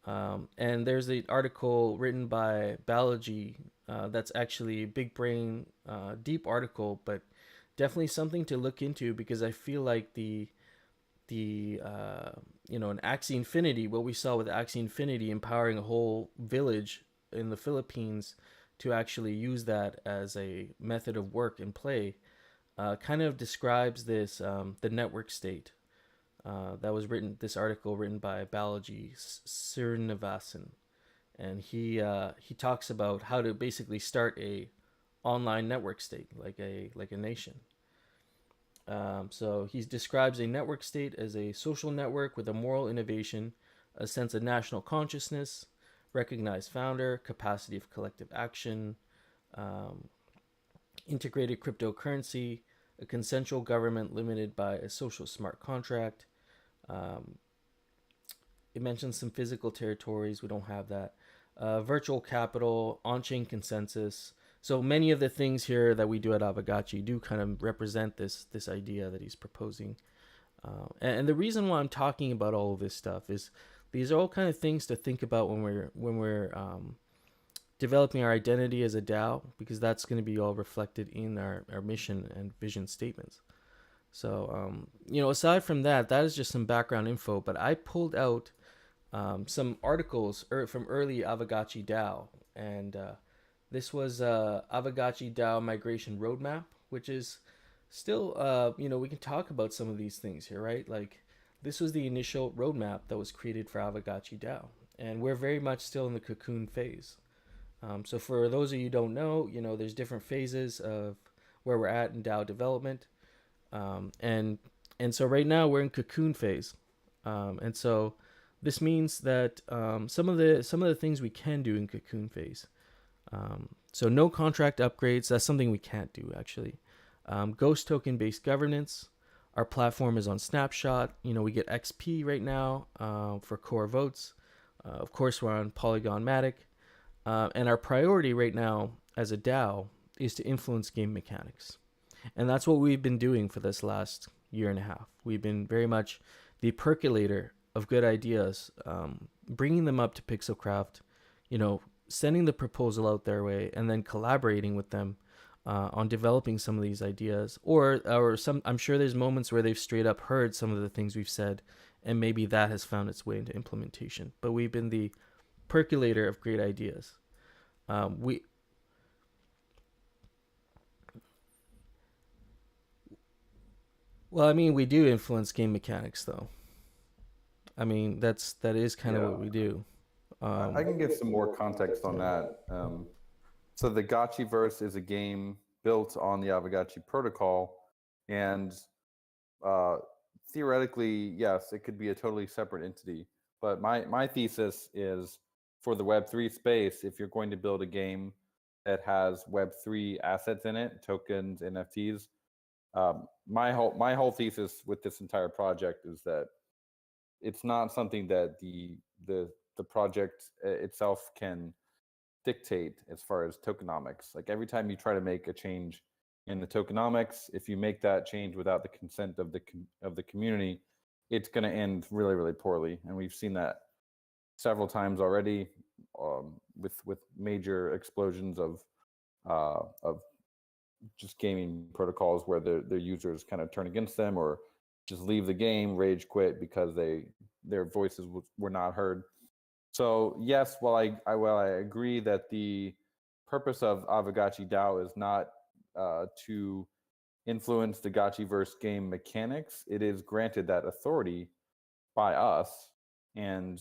And there's an article written by Balaji that's actually a big brain, deep article, but definitely something to look into because I feel like in Axie Infinity, what we saw with Axie Infinity empowering a whole village in the Philippines to actually use that as a method of work and play, kind of describes this the network state. That was written. This article written by Balaji Srinivasan, and he talks about how to basically start a online network state like a nation. So he describes a network state as a social network with a moral innovation, a sense of national consciousness, recognized founder, capacity of collective action, um, integrated cryptocurrency, a consensual government limited by a social smart contract. Um, it mentions some physical territories. We don't have that. Virtual capital, on-chain consensus. So many of the things here that we do at Aavegotchi do kind of represent this idea that he's proposing. And the reason why I'm talking about all of this stuff is these are all kind of things to think about when we're developing our identity as a DAO, because that's going to be all reflected in our mission and vision statements. So, aside from that, that is just some background info. But I pulled out some articles from early Aavegotchi DAO, and this was Aavegotchi DAO migration roadmap, which is still, we can talk about some of these things here, right? Like, this was the initial roadmap that was created for Aavegotchi DAO, and we're very much still in the cocoon phase. So for those of you who don't know, there's different phases of where we're at in DAO development. And so right now we're in cocoon phase. And so this means that some of the things we can do in cocoon phase. So no contract upgrades. That's something we can't do, actually. Ghost token based governance. Our platform is on Snapshot. We get XP right now for core votes. Of course, we're on Polygon Matic. And our priority right now as a DAO is to influence game mechanics. And that's what we've been doing for this last year and a half. We've been very much the percolator of good ideas, bringing them up to Pixelcraft, sending the proposal out their way, and then collaborating with them on developing some of these ideas. Or some, I'm sure there's moments where they've straight up heard some of the things we've said, and maybe that has found its way into implementation. But we've been the percolator of great ideas. We do influence game mechanics, though. That is kind of what we do. I can give some more context on that. So the Gotchiverse is a game built on the Aavegotchi protocol, and theoretically, yes, it could be a totally separate entity. But my thesis is, for the Web3 space, if you're going to build a game that has Web3 assets in it, tokens, NFTs, my whole thesis with this entire project is that it's not something that the project itself can dictate as far as tokenomics. Like, every time you try to make a change in the tokenomics, if you make that change without the consent of the community, it's going to end really, really poorly. And we've seen that several times already, with major explosions of just gaming protocols where their users kind of turn against them or just leave the game, rage quit because their voices were not heard. So yes, while I agree that the purpose of Aavegotchi DAO is not to influence the Gotchiverse game mechanics, it is granted that authority by us, and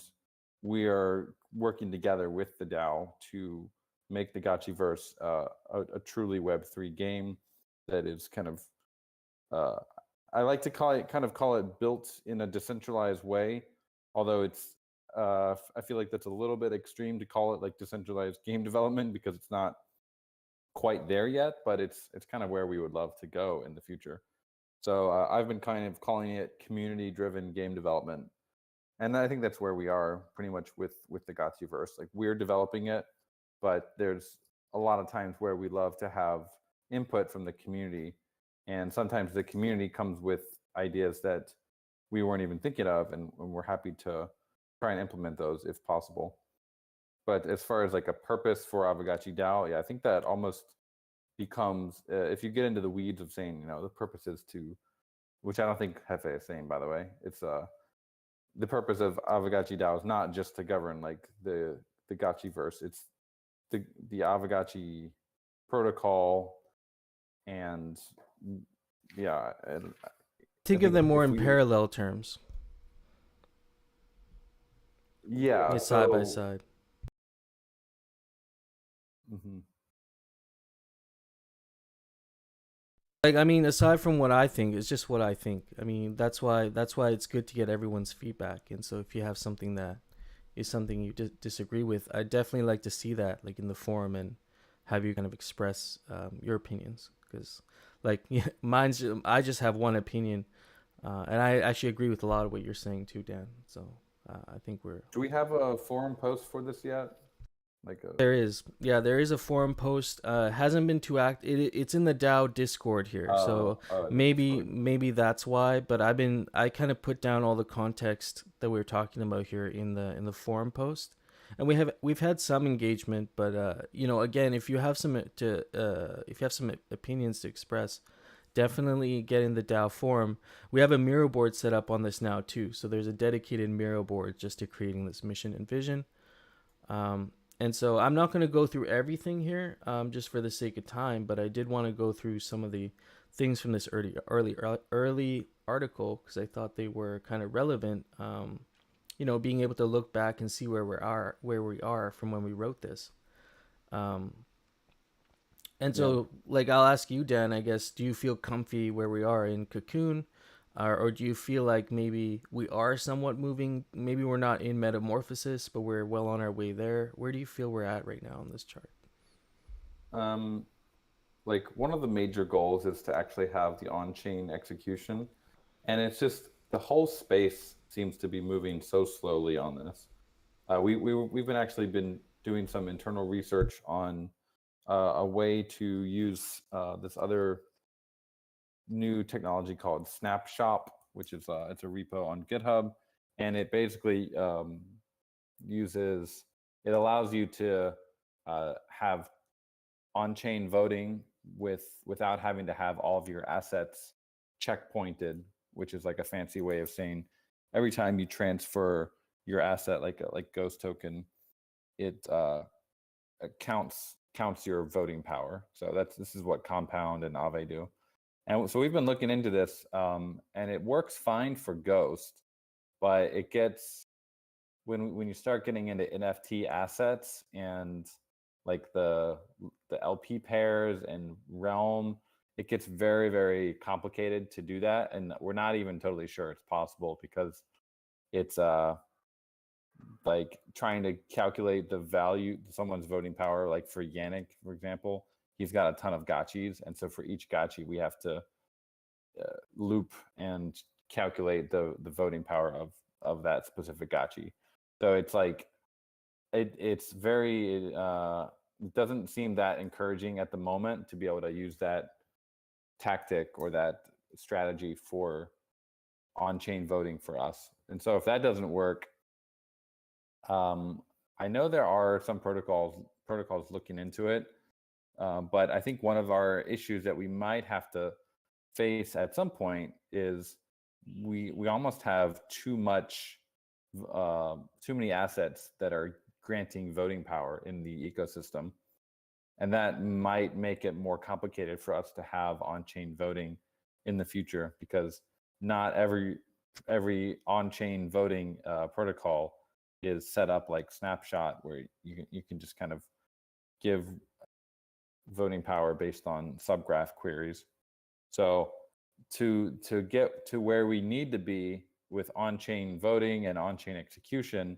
we are working together with the DAO to make the Gotchiverse a truly Web3 game that is kind of I like to call it built in a decentralized way, although it's I feel like that's a little bit extreme to call it like decentralized game development because it's not quite there yet, but it's kind of where we would love to go in the future. So I've been kind of calling it community-driven game development, and I think that's where we are pretty much with the Gotchiverse. Like we're developing it, but there's a lot of times where we love to have input from the community, and sometimes the community comes with ideas that we weren't even thinking of, and we're happy to try and implement those if possible. But as far as like a purpose for Aavegotchi DAO, yeah, I think that almost becomes if you get into the weeds of saying, the purpose is to, which I don't think Hefe is saying, by the way, it's the purpose of Aavegotchi DAO is not just to govern like the Gotchiverse, it's the Aavegotchi protocol, and yeah, and Think of them more in parallel terms. Yeah, side by side. Mm-hmm. Like, I mean, aside from what I think, it's just what I think. I mean, that's why it's good to get everyone's feedback. And so if you have something that is something you disagree with, I'd definitely like to see that, like in the forum, and have you kind of express your opinions. Because, like, I just have one opinion, and I actually agree with a lot of what you're saying too, Dan. So I think we're. Do we have a forum post for this yet? There is a forum post. Hasn't been too it's in the DAO Discord here, so maybe that's why. But I kind of put down all the context that we were talking about here in the forum post, and we've had some engagement. But again, if you have some opinions to express, definitely get in the DAO forum. We have a Miro board set up on this now too, so there's a dedicated Miro board just to creating this mission and vision. And so I'm not going to go through everything here, just for the sake of time, but I did want to go through some of the things from this early article because I thought they were kind of relevant. Being able to look back and see where we are from when we wrote this. And so, like, I'll ask you, Dan, I guess, do you feel comfy where we are in Cocoon? Or do you feel like maybe we are somewhat moving? Maybe we're not in metamorphosis, but we're well on our way there. Where do you feel we're at right now on this chart? Like one of the major goals is to actually have the on-chain execution. And it's just the whole space seems to be moving so slowly on this. We've been doing some internal research on a way to use this other new technology called Snapshop, which is it's a repo on GitHub, and it basically allows you to have on-chain voting without having to have all of your assets checkpointed, which is like a fancy way of saying every time you transfer your asset, like Ghost token, it counts your voting power. So this is what Compound and Aave do. And so we've been looking into this, and it works fine for Ghost, but it gets when you start getting into NFT assets and like the LP pairs and Realm, it gets very, very complicated to do that, and we're not even totally sure it's possible because it's like trying to calculate the value someone's voting power. Like for Yannick, for example, he's got a ton of gotchis, and so for each gotchi we have to loop and calculate the voting power of that specific gotchi. So it's like it's very it doesn't seem that encouraging at the moment to be able to use that tactic or that strategy for on-chain voting for us. And so if that doesn't work, I know there are some protocols looking into it, but I think one of our issues that we might have to face at some point is we almost have too many assets that are granting voting power in the ecosystem, and that might make it more complicated for us to have on-chain voting in the future, because not every on-chain voting protocol is set up like Snapshot, where you can just kind of give voting power based on subgraph queries. So to get to where we need to be with on-chain voting and on-chain execution,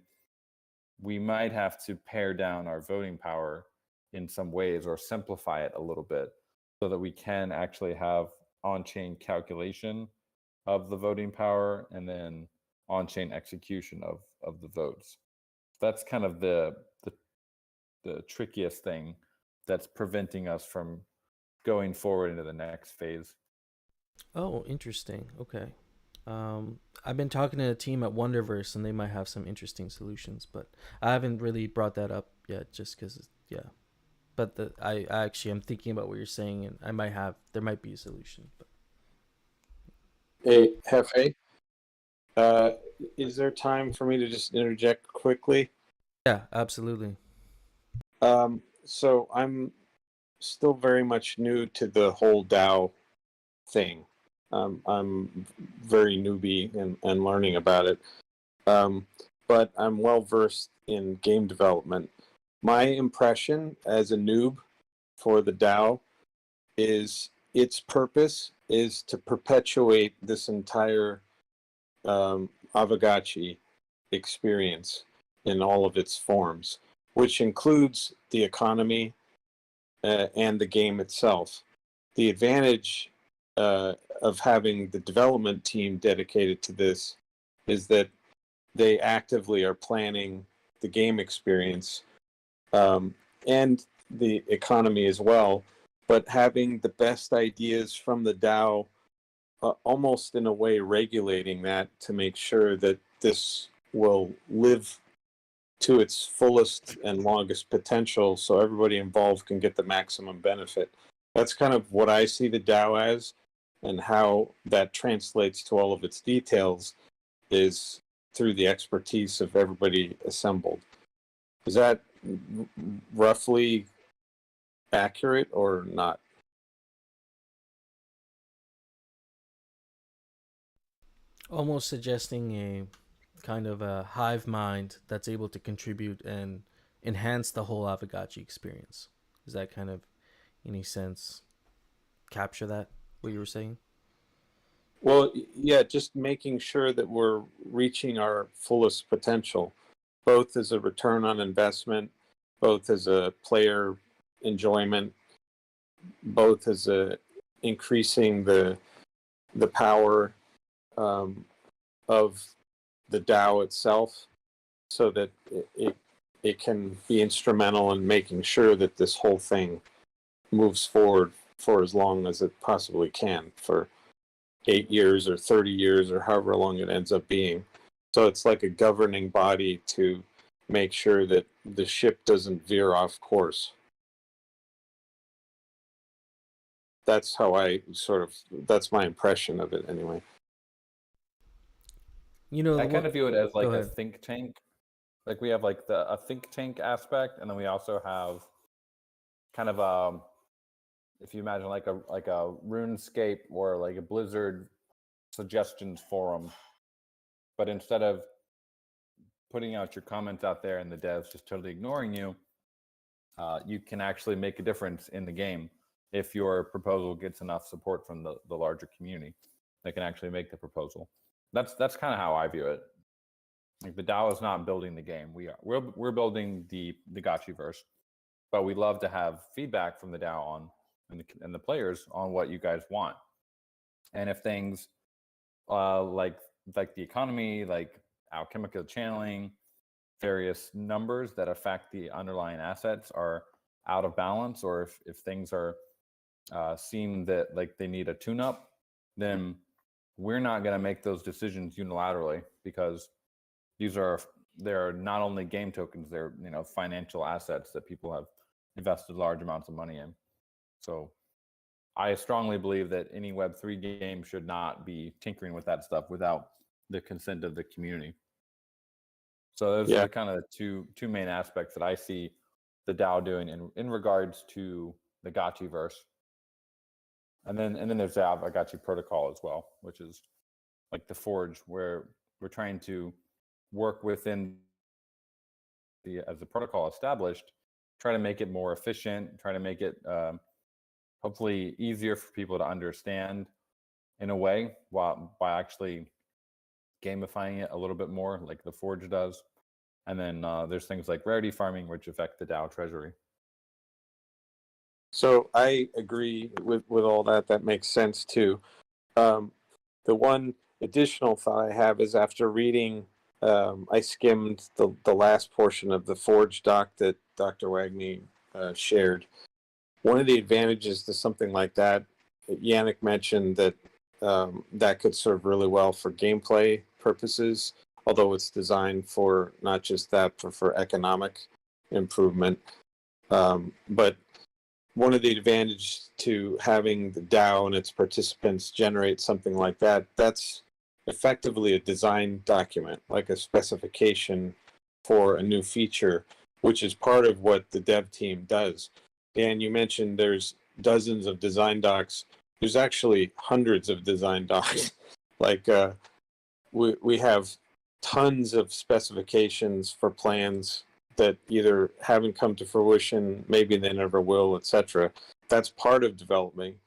we might have to pare down our voting power in some ways or simplify it a little bit so that we can actually have on-chain calculation of the voting power and then on-chain execution of the votes. That's kind of the trickiest thing that's preventing us from going forward into the next phase. Oh, interesting. Okay. I've been talking to a team at Wonderverse, and they might have some interesting solutions, but I haven't really brought that up yet, just because, yeah. But I actually am thinking about what you're saying, and there might be a solution. But Hey, Hefe, is there time for me to just interject quickly? yeah, absolutely. So I'm still very much new to the whole DAO thing. I'm very newbie and learning about it. But I'm well versed in game development. My impression as a noob for the DAO is its purpose is to perpetuate this entire Aavegotchi experience in all of its forms, which includes the economy and the game itself. The advantage of having the development team dedicated to this is that they actively are planning the game experience and the economy as well, but having the best ideas from the DAO, almost in a way regulating that to make sure that this will live to its fullest and longest potential so everybody involved can get the maximum benefit. That's kind of what I see the DAO as, and how that translates to all of its details is through the expertise of everybody assembled. Is that roughly accurate or not? Almost suggesting a kind of a hive mind that's able to contribute and enhance the whole Aavegotchi experience. Does that kind of, in a sense, capture that, what you were saying? Well, yeah, just making sure that we're reaching our fullest potential, both as a return on investment, both as a player enjoyment, both as a increasing the power of the DAO itself, so that it can be instrumental in making sure that this whole thing moves forward for as long as it possibly can, for 8 years or 30 years or however long it ends up being. So it's like a governing body to make sure that the ship doesn't veer off course. That's how that's my impression of it anyway. You know, I kind of view it as like Go a ahead. think tank. Like we have like a think tank aspect, and then we also have kind of if you imagine like a RuneScape or like a Blizzard suggestions forum, but instead of putting out your comments out there and the devs just totally ignoring you, you can actually make a difference in the game if your proposal gets enough support from the larger community. They can actually make the proposal. That's kind of how I view it. Like the DAO is not building the game. We're building the Gotchiverse, but we'd love to have feedback from the DAO on and the players on what you guys want. And if things like the economy, like alchemical channeling, various numbers that affect the underlying assets are out of balance, or if things are seem that like they need a tune-up, then we're not going to make those decisions unilaterally, because they're not only game tokens, they're financial assets that people have invested large amounts of money in. So I strongly believe that any Web3 game should not be tinkering with that stuff without the consent of the community. So those are kind of the two main aspects that I see the DAO doing in regards to the Gotchiverse. And then there's the Aavegotchi protocol as well, which is like the Forge, where we're trying to work within as the protocol established try to make it more efficient, try to make it hopefully easier for people to understand in a way, while by actually gamifying it a little bit more, like the Forge does. And then there's things like rarity farming, which affect the DAO treasury. So I agree with all that. That makes sense too. The one additional thought I have is after reading, I skimmed the last portion of the Forge doc that Dr. Wagney shared. One of the advantages to something like that, Yannick mentioned that that could serve really well for gameplay purposes, although it's designed for not just that, but for economic improvement. But one of the advantages to having the DAO and its participants generate something like that, that's effectively a design document, like a specification for a new feature, which is part of what the dev team does. Dan, you mentioned there's dozens of design docs. There's actually hundreds of design docs. Like we have tons of specifications for plans that either haven't come to fruition, maybe they never will, etc. That's part of development.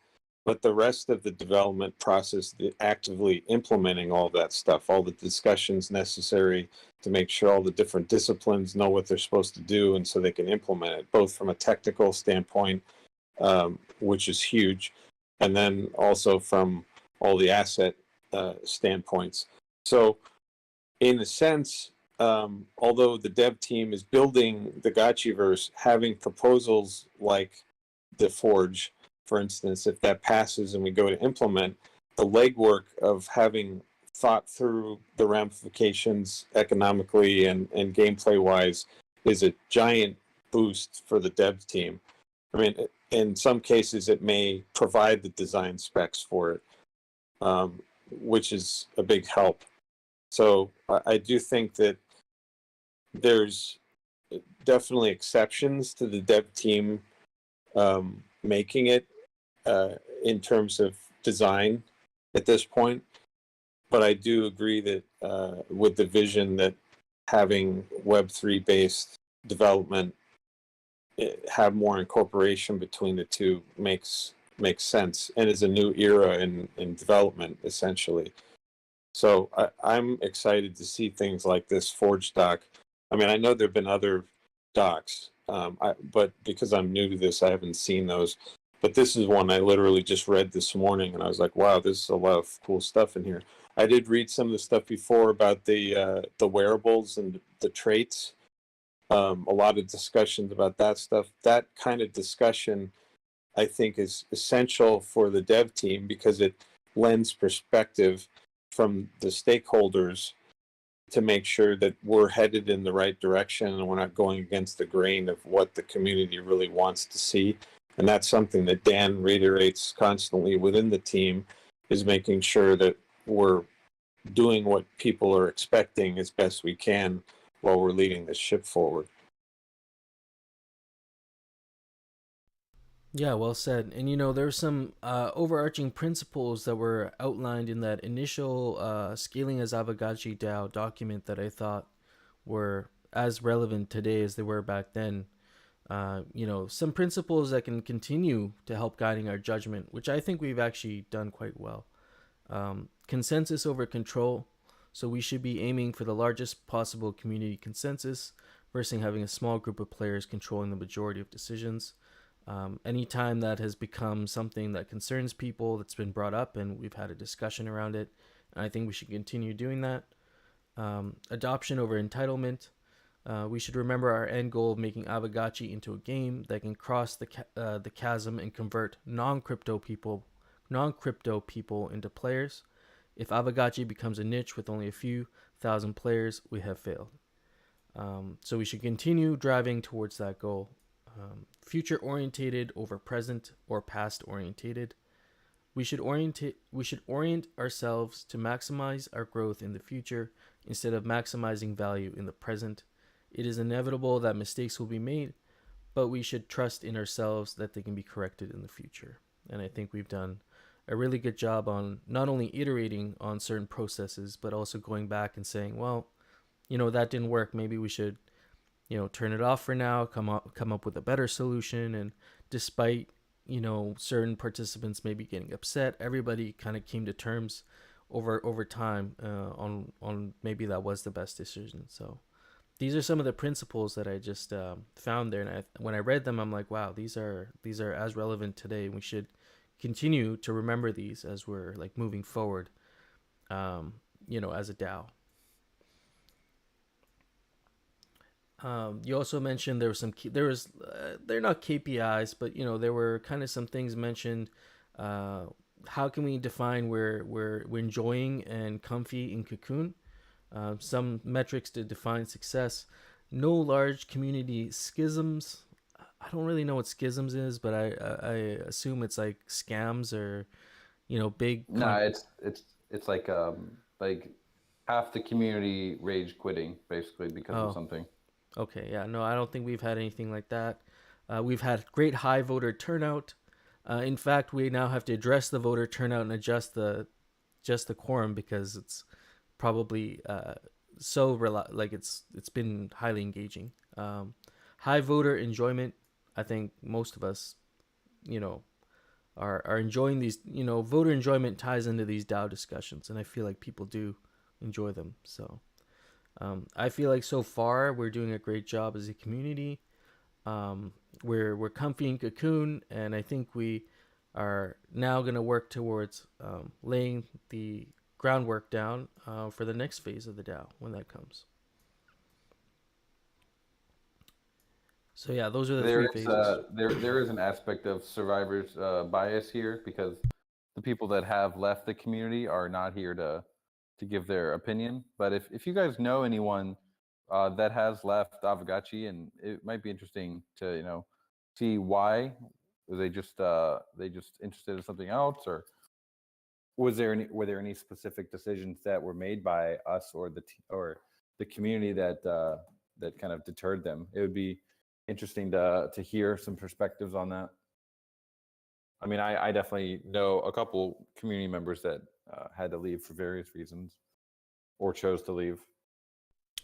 But the rest of the development process, the actively implementing all that stuff, all the discussions necessary to make sure all the different disciplines know what they're supposed to do and so they can implement it, both from a technical standpoint, which is huge, and then also from all the asset standpoints. So in a sense, although the dev team is building the Gotchiverse, having proposals like the Forge, for instance, if that passes and we go to implement, the legwork of having thought through the ramifications economically and gameplay wise is a giant boost for the dev team. I mean, in some cases, it may provide the design specs for it, which is a big help. So I do think that there's definitely exceptions to the dev team making it in terms of design at this point. But I do agree that with the vision that having Web3 based development have more incorporation between the two makes sense and is a new era in development, essentially. So I'm excited to see things like this Forge doc. I mean, I know there have been other docs, but because I'm new to this, I haven't seen those. But this is one I literally just read this morning, and I was like, wow, there's a lot of cool stuff in here. I did read some of the stuff before about the wearables and the traits. A lot of discussions about that stuff. That kind of discussion, I think, is essential for the dev team because it lends perspective from the stakeholders to make sure that we're headed in the right direction and we're not going against the grain of what the community really wants to see. And that's something that Dan reiterates constantly within the team, is making sure that we're doing what people are expecting as best we can while we're leading the ship forward. Yeah, well said. And there's some overarching principles that were outlined in that initial Scaling as Aavegotchi DAO document that I thought were as relevant today as they were back then. Some principles that can continue to help guiding our judgment, which I think we've actually done quite well. Consensus over control. So we should be aiming for the largest possible community consensus versus having a small group of players controlling the majority of decisions. Anytime that has become something that concerns people, that's been brought up and we've had a discussion around it, I think we should continue doing that. Adoption over entitlement. We should remember our end goal of making Aavegotchi into a game that can cross the chasm and convert non-crypto people into players. If Aavegotchi becomes a niche with only a few thousand players, we have failed. So we should continue driving towards that goal. Future orientated over present or past orientated. We should orient ourselves to maximize our growth in the future instead of maximizing value in the present. It is inevitable that mistakes will be made, but we should trust in ourselves that they can be corrected in the future. And I think we've done a really good job on not only iterating on certain processes, but also going back and saying, well, that didn't work. Maybe we should, turn it off for now, come up with a better solution. And despite, certain participants maybe getting upset, everybody kind of came to terms over time on maybe that was the best decision. So these are some of the principles that I just found there, and when I read them, I'm like, wow, these are as relevant today. We should continue to remember these as we're like moving forward, as a DAO. You also mentioned there was they're not KPIs, but there were kind of some things mentioned. How can we define where we're enjoying and comfy in Cocoon? Some metrics to define success. No large community schisms. I don't really know what schisms is, but I assume it's like scams or big. No, it's like half the community rage quitting basically because of something. Okay, yeah, no, I don't think we've had anything like that. We've had great high voter turnout. In fact, we now have to address the voter turnout and adjust the quorum because it's probably it's been highly engaging. High voter enjoyment. I think most of us, are enjoying these. Voter enjoyment ties into these DAO discussions, and I feel like people do enjoy them. So I feel like so far we're doing a great job as a community. We're comfy in Cocoon, and I think we are now going to work towards laying the groundwork down for the next phase of the DAO when that comes. So yeah, those are the three phases. There is an aspect of survivor's bias here because the people that have left the community are not here to give their opinion. But if you guys know anyone that has left Aavegotchi, and it might be interesting to see why. Was they just interested in something else, or were there any specific decisions that were made by us or the community that kind of deterred them? It would be interesting to hear some perspectives on that. I mean, I definitely know a couple community members that had to leave for various reasons or chose to leave.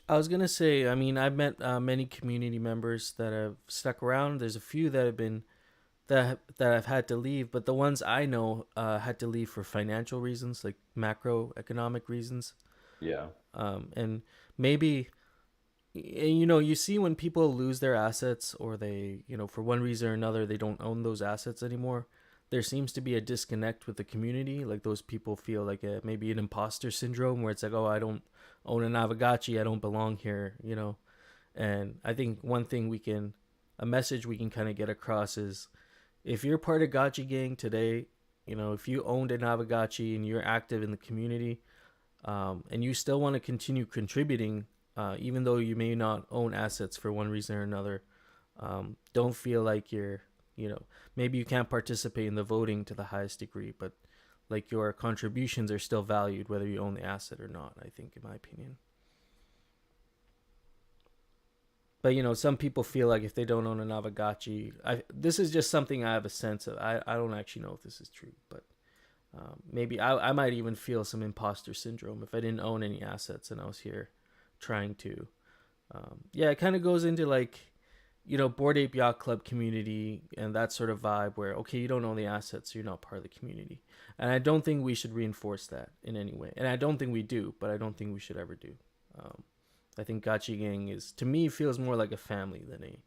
I was gonna say, I mean, I've met many community members that have stuck around. There's a few that have been that have had to leave, but the ones I know had to leave for financial reasons, like macroeconomic reasons. Yeah. And maybe you see when people lose their assets, or they for one reason or another they don't own those assets anymore. There seems to be a disconnect with the community. Like those people feel like maybe an imposter syndrome, where it's like, oh, I don't own an Aavegotchi, I don't belong here, And I think a message we can kind of get across is, if you're part of Gotchi Gang today, if you owned an Aavegotchi and you're active in the community, and you still want to continue contributing, even though you may not own assets for one reason or another, don't feel like you're, maybe you can't participate in the voting to the highest degree, but like your contributions are still valued whether you own the asset or not, I think, in my opinion. But some people feel like if they don't own an Aavegotchi, this is just something I have a sense of. I don't actually know if this is true, but maybe I might even feel some imposter syndrome if I didn't own any assets and I was here trying to. It kind of goes into like, Bored Ape Yacht Club community and that sort of vibe where, okay, you don't own the assets, so you're not part of the community. And I don't think we should reinforce that in any way. And I don't think we do, but I don't think we should ever do. I think Gotchi Gang to me, feels more like a family than a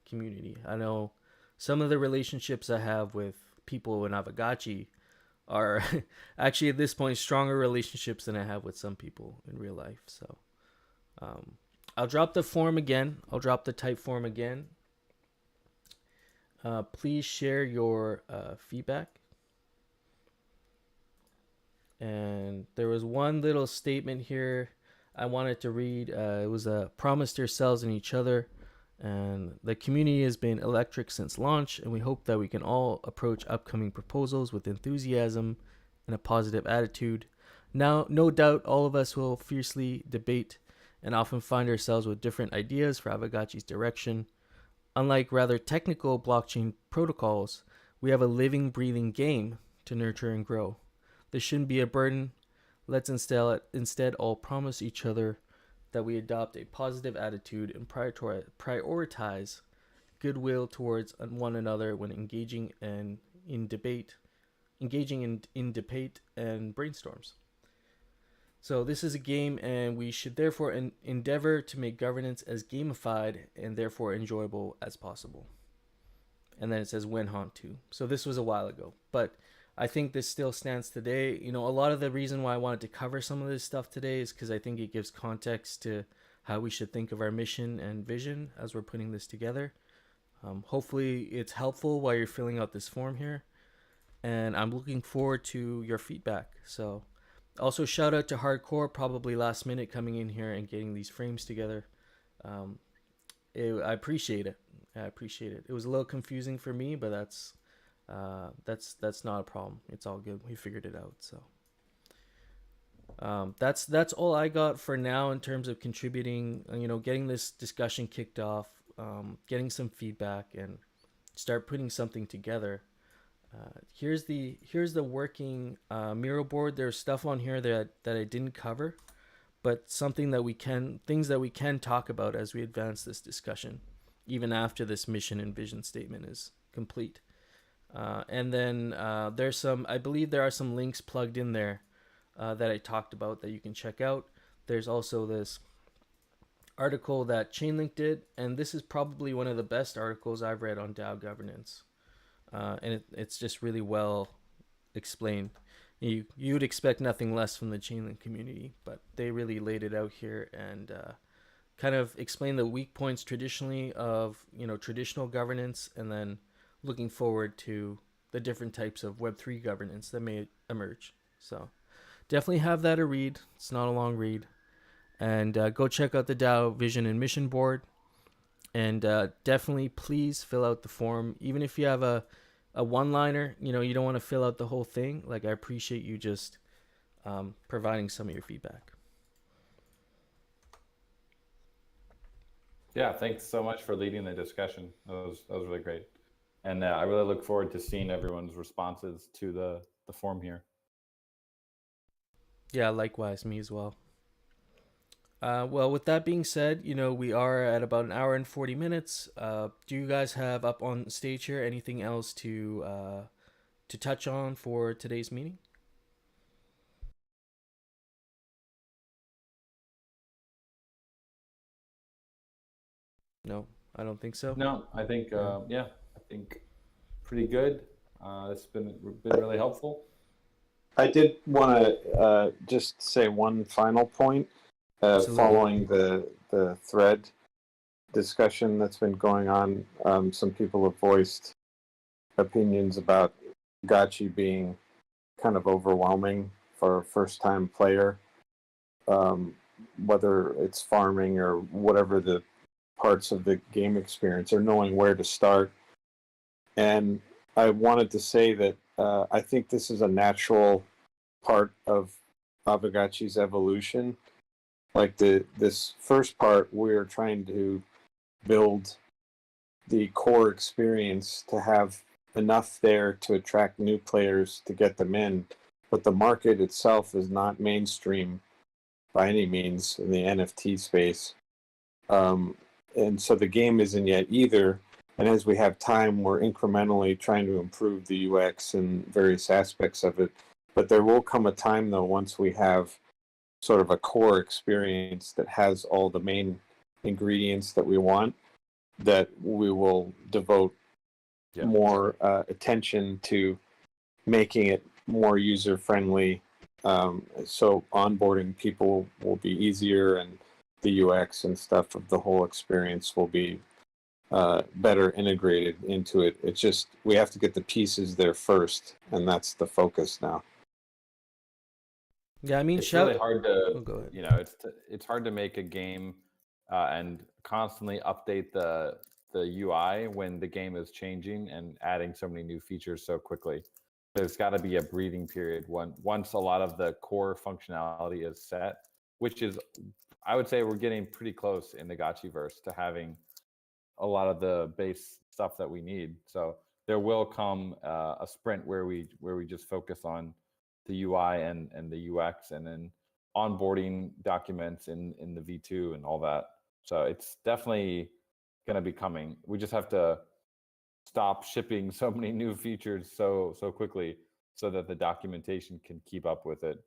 community. I know some of the relationships I have with people in Aavegotchi are actually at this point stronger relationships than I have with some people in real life. So I'll drop the form again. I'll drop the type form again. Please share your feedback. And there was one little statement here I wanted to read. It was a promise to yourselves and each other. And the community has been electric since launch, and we hope that we can all approach upcoming proposals with enthusiasm and a positive attitude. Now, no doubt all of us will fiercely debate and often find ourselves with different ideas for Aavegotchi's direction. Unlike rather technical blockchain protocols, we have a living, breathing game to nurture and grow. This shouldn't be a burden. Let's instead all promise each other that we adopt a positive attitude and prioritize goodwill towards one another when engaging in debate and brainstorms. So this is a game, and we should therefore endeavor to make governance as gamified and therefore enjoyable as possible. And then it says Wenhaunt 2. So this was a while ago, but I think this still stands today. You know, a lot of the reason why I wanted to cover some of this stuff today is because I think it gives context to how we should think of our mission and vision as we're putting this together. Hopefully it's helpful while you're filling out this form here. And I'm looking forward to your feedback. So also shout out to Hardcore, probably last minute coming in here and getting these frames together. I appreciate it. It was a little confusing for me, but that's not a problem. It's all good. We figured it out. So that's all I got for now in terms of contributing. You know, getting this discussion kicked off, getting some feedback, and start putting something together. Here's the working mural board. There's stuff on here that I didn't cover, but things that we can talk about as we advance this discussion, even after this mission and vision statement is complete. And then I believe there are some links plugged in there that I talked about that you can check out. There's also this article that Chainlink did, and this is probably one of the best articles I've read on DAO governance. And it's just really well explained. You'd expect nothing less from the Chainlink community, but they really laid it out here and kind of explain the weak points traditionally of, you know, traditional governance, and then looking forward to the different types of Web3 governance that may emerge. So definitely have that a read. It's not a long read. And go check out the DAO vision and mission board. And definitely please fill out the form. Even if you have a one-liner, you know, you don't want to fill out the whole thing. Like, I appreciate you just providing some of your feedback. Yeah, thanks so much for leading the discussion. That was really great. And I really look forward to seeing everyone's responses to the form here. Yeah, likewise, me as well. Well, with that being said, you know, we are at about an hour and 40 minutes. Do you guys have up on stage here anything else to touch on for today's meeting? No, I don't think so. No, I think I think pretty good. It's been really helpful. I did want to just say one final point. Following the thread discussion that's been going on, some people have voiced opinions about Gotchi being kind of overwhelming for a first-time player, whether it's farming or whatever the parts of the game experience, or knowing where to start. And I wanted to say that I think this is a natural part of Aavegotchi's evolution. Like this first part, we're trying to build the core experience to have enough there to attract new players to get them in. But the market itself is not mainstream by any means in the NFT space. And so the game isn't yet either. And as we have time, we're incrementally trying to improve the UX and various aspects of it. But there will come a time, though, once we have sort of a core experience that has all the main ingredients that we want, that we will devote more attention to making it more user-friendly. So onboarding people will be easier, and the UX and stuff of the whole experience will be better integrated into it. It's just, we have to get the pieces there first, and that's the focus now. Yeah, I mean, it's really hard to, go ahead. You know, it's hard to make a game and constantly update the UI when the game is changing and adding so many new features so quickly. There's got to be a breathing period once a lot of the core functionality is set, which is, I would say, we're getting pretty close in the Gotchiverse to having a lot of the base stuff that we need. So there will come a sprint where we just focus on the UI and the UX, and then onboarding documents in the V2 and all that. So it's definitely going to be coming. We just have to stop shipping so many new features so quickly so that the documentation can keep up with it.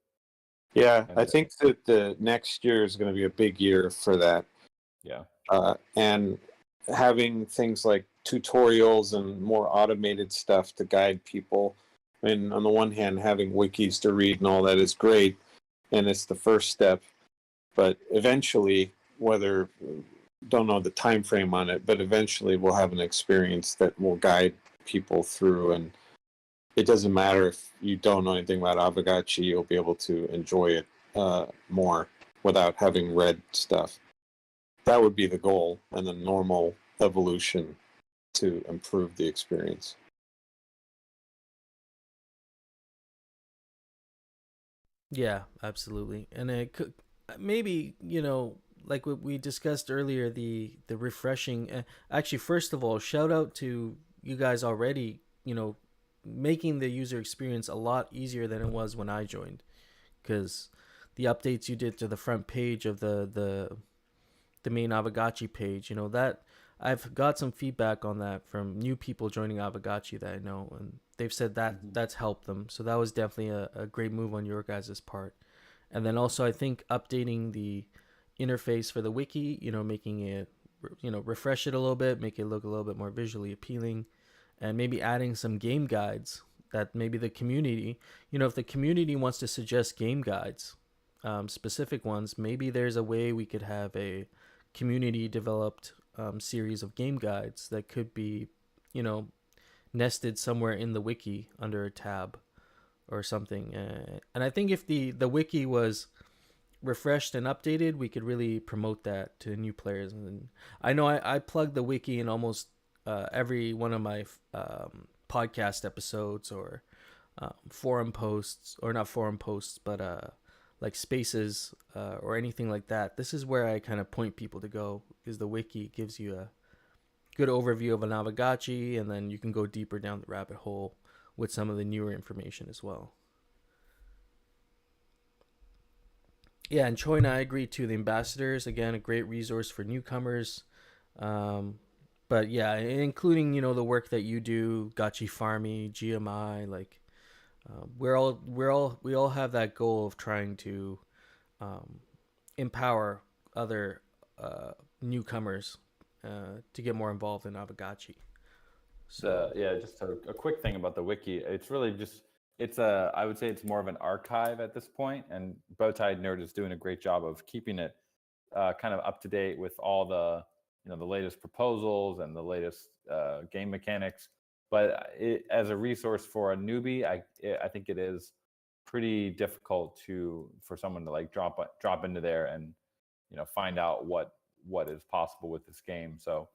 Yeah, And I think that the next year is going to be a big year for that. yeah. And having things like tutorials and more automated stuff to guide people. I mean, on the one hand, having wikis to read and all that is great, and it's the first step. But eventually, don't know the time frame on it, but eventually we'll have an experience that will guide people through, and it doesn't matter if you don't know anything about Aavegotchi, you'll be able to enjoy it more without having read stuff. That would be the goal, and the normal evolution to improve the experience. Yeah, absolutely. And it could maybe, like what we discussed earlier, the refreshing. Actually, first of all, shout out to you guys already, making the user experience a lot easier than it was when I joined, because the updates you did to the front page of the main Aavegotchi page, that I've got some feedback on that from new people joining Aavegotchi that I know, and they've said that that's helped them. So that was definitely a great move on your guys' part. And then also, I think updating the interface for the wiki, making it, refresh it a little bit, make it look a little bit more visually appealing, and maybe adding some game guides that maybe the community, if the community wants to suggest game guides, specific ones, maybe there's a way we could have a community developed series of game guides that could be, nested somewhere in the wiki under a tab or something. And I think if the wiki was refreshed and updated, we could really promote that to new players. And I know I plug the wiki in almost every one of my podcast episodes or forum posts, or not forum posts, but like spaces or anything like that. This is where I kind of point people to go, because the wiki gives you a good overview of an Aavegotchi, and then you can go deeper down the rabbit hole with some of the newer information as well. Yeah, and Choi and I agree too. The ambassadors, again, a great resource for newcomers. But yeah, including the work that you do, Gotchi Farmy, GMI, like we all have that goal of trying to empower other newcomers to get more involved in Aavegotchi. So yeah, just a quick thing about the wiki. It's really just I would say it's more of an archive at this point, and Bowtie Nerd is doing a great job of keeping it kind of up to date with all the the latest proposals and the latest game mechanics. But as a resource for a newbie, I think it is pretty difficult for someone to like drop into there and find out what is possible with this game. So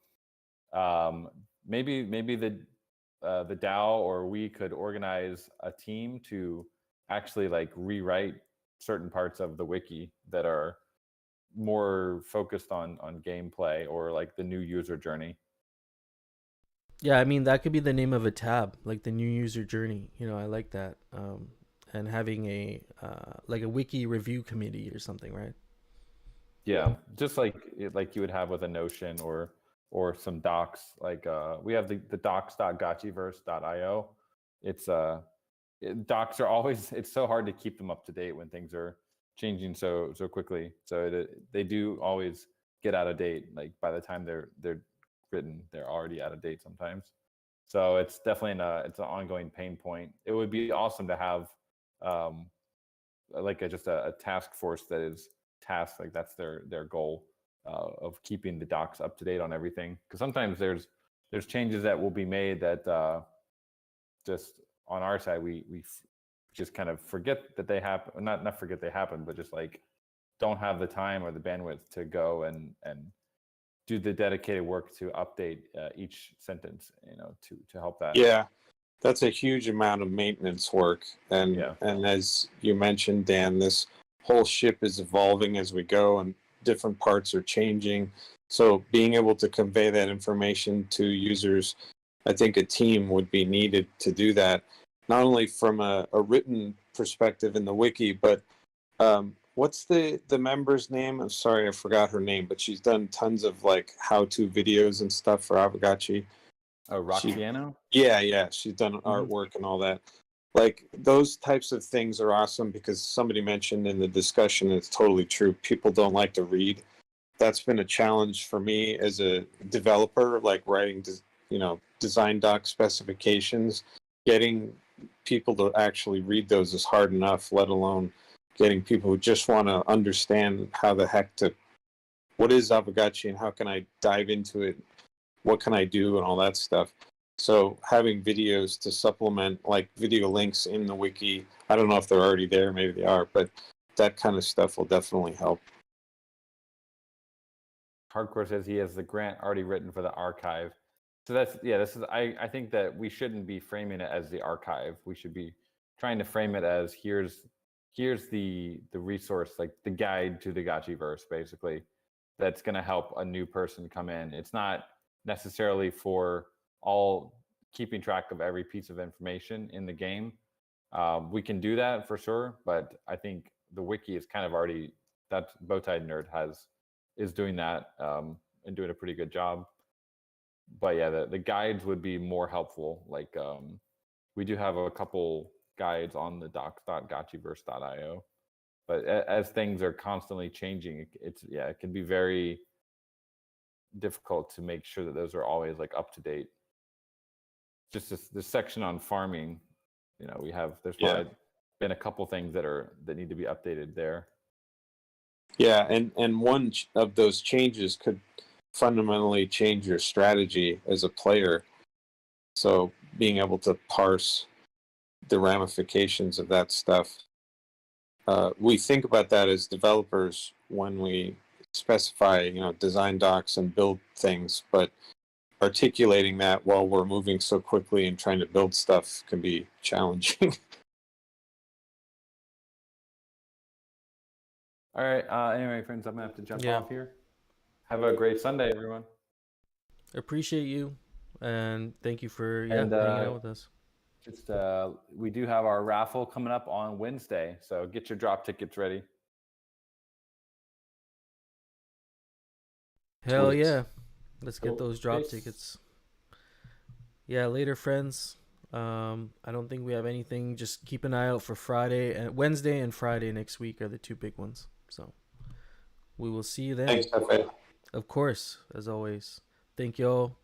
maybe the DAO or we could organize a team to actually like rewrite certain parts of the wiki that are more focused on gameplay or like the new user journey. Yeah, I mean, that could be the name of a tab, like the new user journey. I like that. And having a like a wiki review committee or something, right? Yeah, just like you would have with a Notion or some docs. Like we have the docs.gotchiverse.io. It's docs are always, it's so hard to keep them up to date when things are changing so quickly. So they do always get out of date. Like by the time they're written, they're already out of date sometimes. So it's definitely it's an ongoing pain point. It would be awesome to have like just a task force that is tasked, like that's their goal of keeping the docs up to date on everything. Because sometimes there's changes that will be made that just on our side we just kind of forget that they happen. Not forget they happen, but just like don't have the time or the bandwidth to go and do the dedicated work to update each sentence, to help that. Yeah, that's a huge amount of maintenance work. And as you mentioned, Dan, this whole ship is evolving as we go, and different parts are changing. So being able to convey that information to users, I think a team would be needed to do that, not only from a written perspective in the wiki, but what's the member's name? I'm sorry, I forgot her name, but she's done tons of like how-to videos and stuff for Aavegotchi. Oh, Roxiano? Yeah, she's done Mhm. artwork and all that. Like those types of things are awesome because somebody mentioned in the discussion, and it's totally true. People don't like to read. That's been a challenge for me as a developer, like writing, design doc specifications. Getting people to actually read those is hard enough, let alone getting people who just want to understand how the heck what is Aavegotchi and how can I dive into it, what can I do, and all that stuff. So having videos to supplement, like video links in the wiki, I don't know if they're already there, maybe they are, but that kind of stuff will definitely help. Hardcore says he has the grant already written for the archive. So this is I think that we shouldn't be framing it as the archive. We should be trying to frame it as here's the resource, like the guide to the Gotchiverse, basically, that's going to help a new person come in. It's not necessarily for all keeping track of every piece of information in the game. We can do that for sure, but I think the wiki is kind of already, that Bowtie Nerd is doing that and doing a pretty good job. But yeah, the guides would be more helpful. Like we do have a couple guides on the docs.gotchiverse.io, but as things are constantly changing, it can be very difficult to make sure that those are always like up to date. Just this section on farming, there's probably been a couple things that need to be updated there. Yeah, and one of those changes could fundamentally change your strategy as a player. So being able to parse the ramifications of that stuff. We think about that as developers when we specify, design docs and build things, but articulating that while we're moving so quickly and trying to build stuff can be challenging. All right. Anyway, friends, I'm gonna have to jump Yeah. off here. Have a great Sunday, everyone. Appreciate you, and thank you for And, hanging out with us. Just we do have our raffle coming up on Wednesday, so get your drop tickets ready. Hell Sweet. yeah, let's get Cool. those drop Peace. tickets. Yeah, later, friends. I don't think we have anything. Just keep an eye out for Wednesday and Friday next week are the two big ones. So we will see you then. Thanks, Hefe. Of course, as always. Thank y'all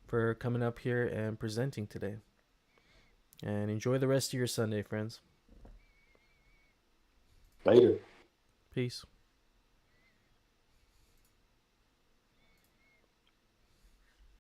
for coming up here and presenting today. And enjoy the rest of your Sunday, friends. Later. Peace.